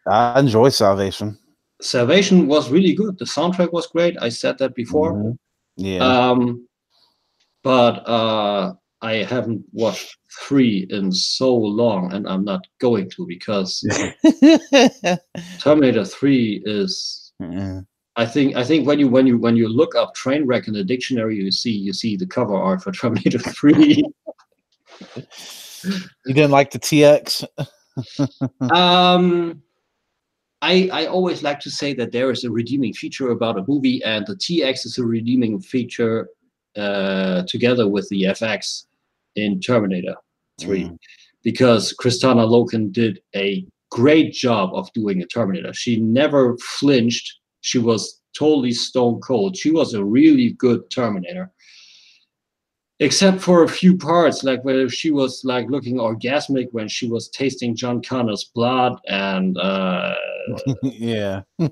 I enjoy Salvation. Salvation was really good. The soundtrack was great. I said that before. Yeah. But I haven't watched 3 in so long, and I'm not going to, because Terminator 3 is. I think when you look up Trainwreck in the dictionary, you see the cover art for Terminator 3. You didn't like the TX? I always like to say that there is a redeeming feature about a movie, and the TX is a redeeming feature together with the FX in Terminator 3, because Kristanna Loken did a great job of doing a Terminator. She never flinched. She was totally stone cold. She was a really good Terminator, except for a few parts, like where she was like looking orgasmic when she was tasting John Connor's blood and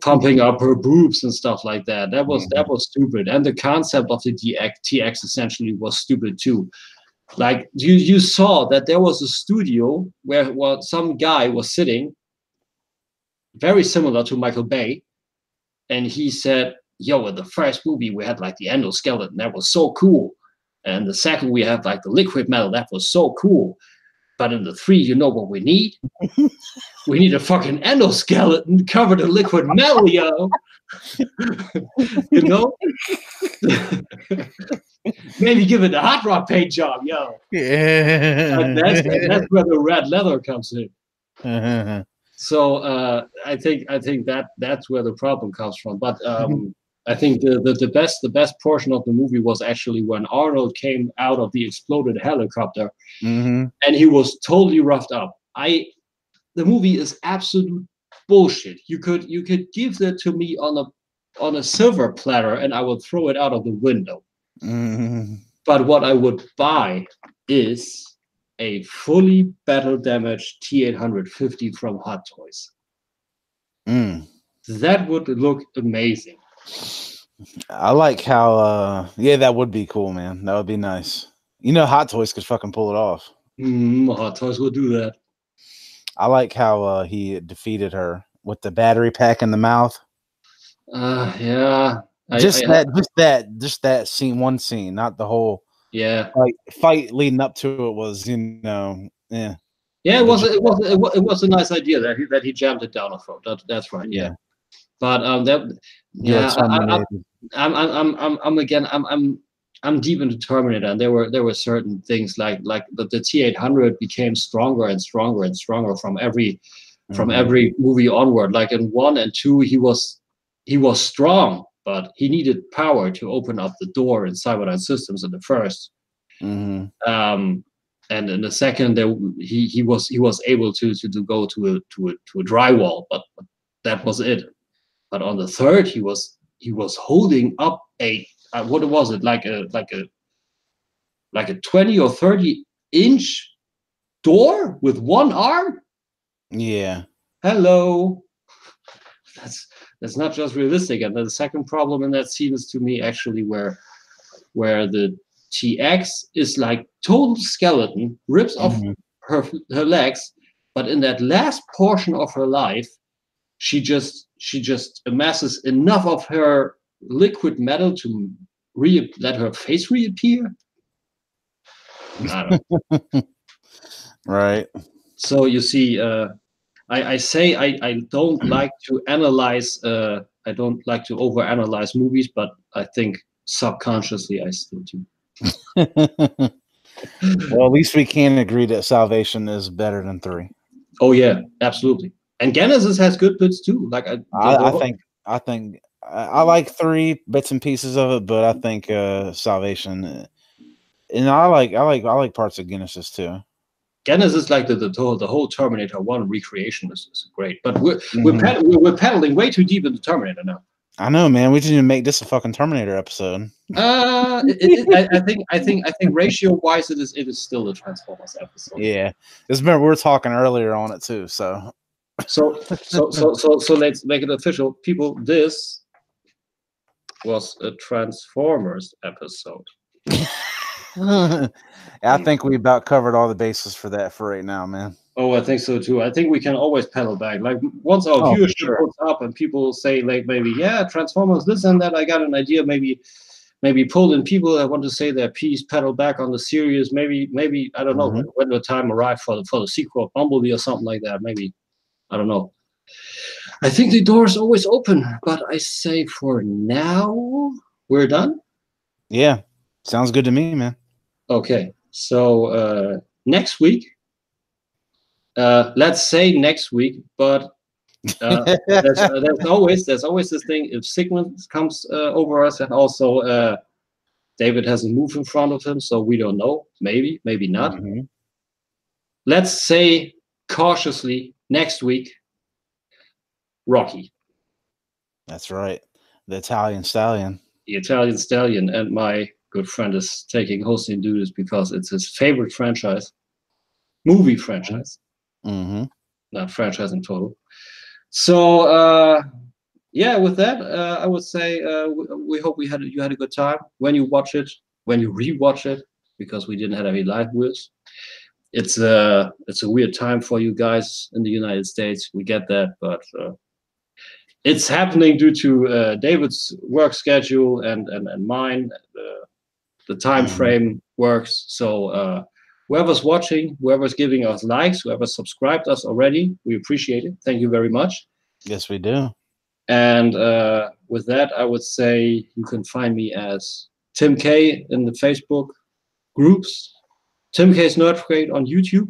pumping up her boobs and stuff like that. That was stupid. And the concept of the TX essentially was stupid too. Like you saw that there was a studio where some guy was sitting, very similar to Michael Bay, and he said, "Yo, in the first movie we had like the endoskeleton, that was so cool. And the second we have like the liquid metal, that was so cool. But in the 3, you know what we need? We need a fucking endoskeleton covered in liquid metal, yo." You know? Maybe give it a hot rod paint job, yo. Yeah. And that's where the red leather comes in. So I think that's where the problem comes from. But I think the best portion of the movie was actually when Arnold came out of the exploded helicopter, and he was totally roughed up. The movie is absolute bullshit. You could give that to me on a silver platter, and I would throw it out of the window. But what I would buy is a fully battle damaged T-850 from Hot Toys. That would look amazing. I like how that would be cool, man. That would be nice. Hot Toys could fucking pull it off. Hot Toys will do that. I like how he defeated her with the battery pack in the mouth. Yeah. Just that scene, one scene, not the whole fight leading up to it was, yeah. Yeah, it was a nice idea that he jammed it down her throat. That's right. Yeah. But I'm deep into Terminator, and there were certain things like the T-800 became stronger and stronger and stronger from every movie onward. Like in 1 and 2, he was strong, but he needed power to open up the door in Cyberdyne Systems in the first. And in the second, he was able to go to a drywall, but that was it. But on the third, he was holding up a what was it, like a 20 or 30 inch door with one arm? Yeah. Hello. That's not just realistic. And the second problem in that scene is to me actually where the TX is like total skeleton, rips off her legs, but in that last portion of her life, she just amasses enough of her liquid metal to let her face reappear. I don't know. Right. So you see, I say I don't like to analyze. I don't like to overanalyze movies, but I think subconsciously I still do. Well, at least we can agree that Salvation is better than 3. Oh yeah, absolutely. And Genesis has good bits too. Like I think I like 3 bits and pieces of it, but I think Salvation, and I like parts of Genesis too. Genesis, like the whole Terminator 1 recreation is great, but we're pedaling way too deep into Terminator now. I know, man. We didn't even make this a fucking Terminator episode. I think ratio wise, it is still a Transformers episode. Yeah, just remember we were talking earlier on it too. So let's make it official, people. This was a Transformers episode. I think we about covered all the bases for that for right now, man. Oh, I think so too. I think we can always pedal back. Like once our viewership goes up and people say like maybe Transformers this and that, I got an idea. Maybe pull in people that want to say their piece, pedal back on the series. Maybe I don't know when the time arrived for the sequel of Bumblebee or something like that. Maybe I don't know. I think the door is always open, but I say for now we're done. Yeah, sounds good to me, man. Okay, so next week. Let's say next week, but there's always this thing. If sickness comes over us, and also David has a move in front of him, so we don't know. Maybe not. Let's say cautiously next week, Rocky. That's right, the Italian Stallion. The Italian Stallion, and my good friend is taking hosting duties because it's his favorite movie franchise. Not franchise in total. So with that, I would say we hope you had a good time when you watch it, when you rewatch it, because we didn't have any live viewers. It's a weird time for you guys in the United States. We get that, but it's happening due to David's work schedule and mine. The time frame works. So whoever's watching, whoever's giving us likes, whoever subscribed us already, we appreciate it. Thank you very much. Yes, we do. And with that, I would say you can find me as Tim K in the Facebook groups, Tim K's Nerdfrate on YouTube.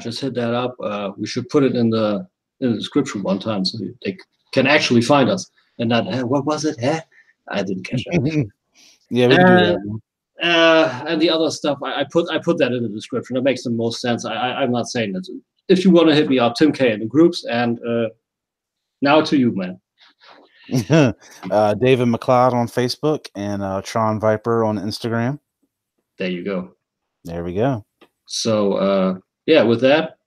Just hit that up. We should put it in the description one time so they can actually find us and not, what was it? I didn't catch that. Yeah, we can do that. And the other stuff, I put that in the description. That makes the most sense. I'm not saying that. If you want to hit me up, Tim K in the groups. And now to you, man. David McLeod on Facebook and Tron Viper on Instagram. There you go. There we go. So with that,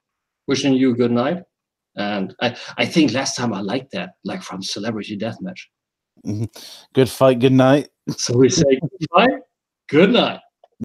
wishing you a good night. And I think last time I liked that, like from Celebrity Deathmatch. Good fight, good night. So we say good fight, good night.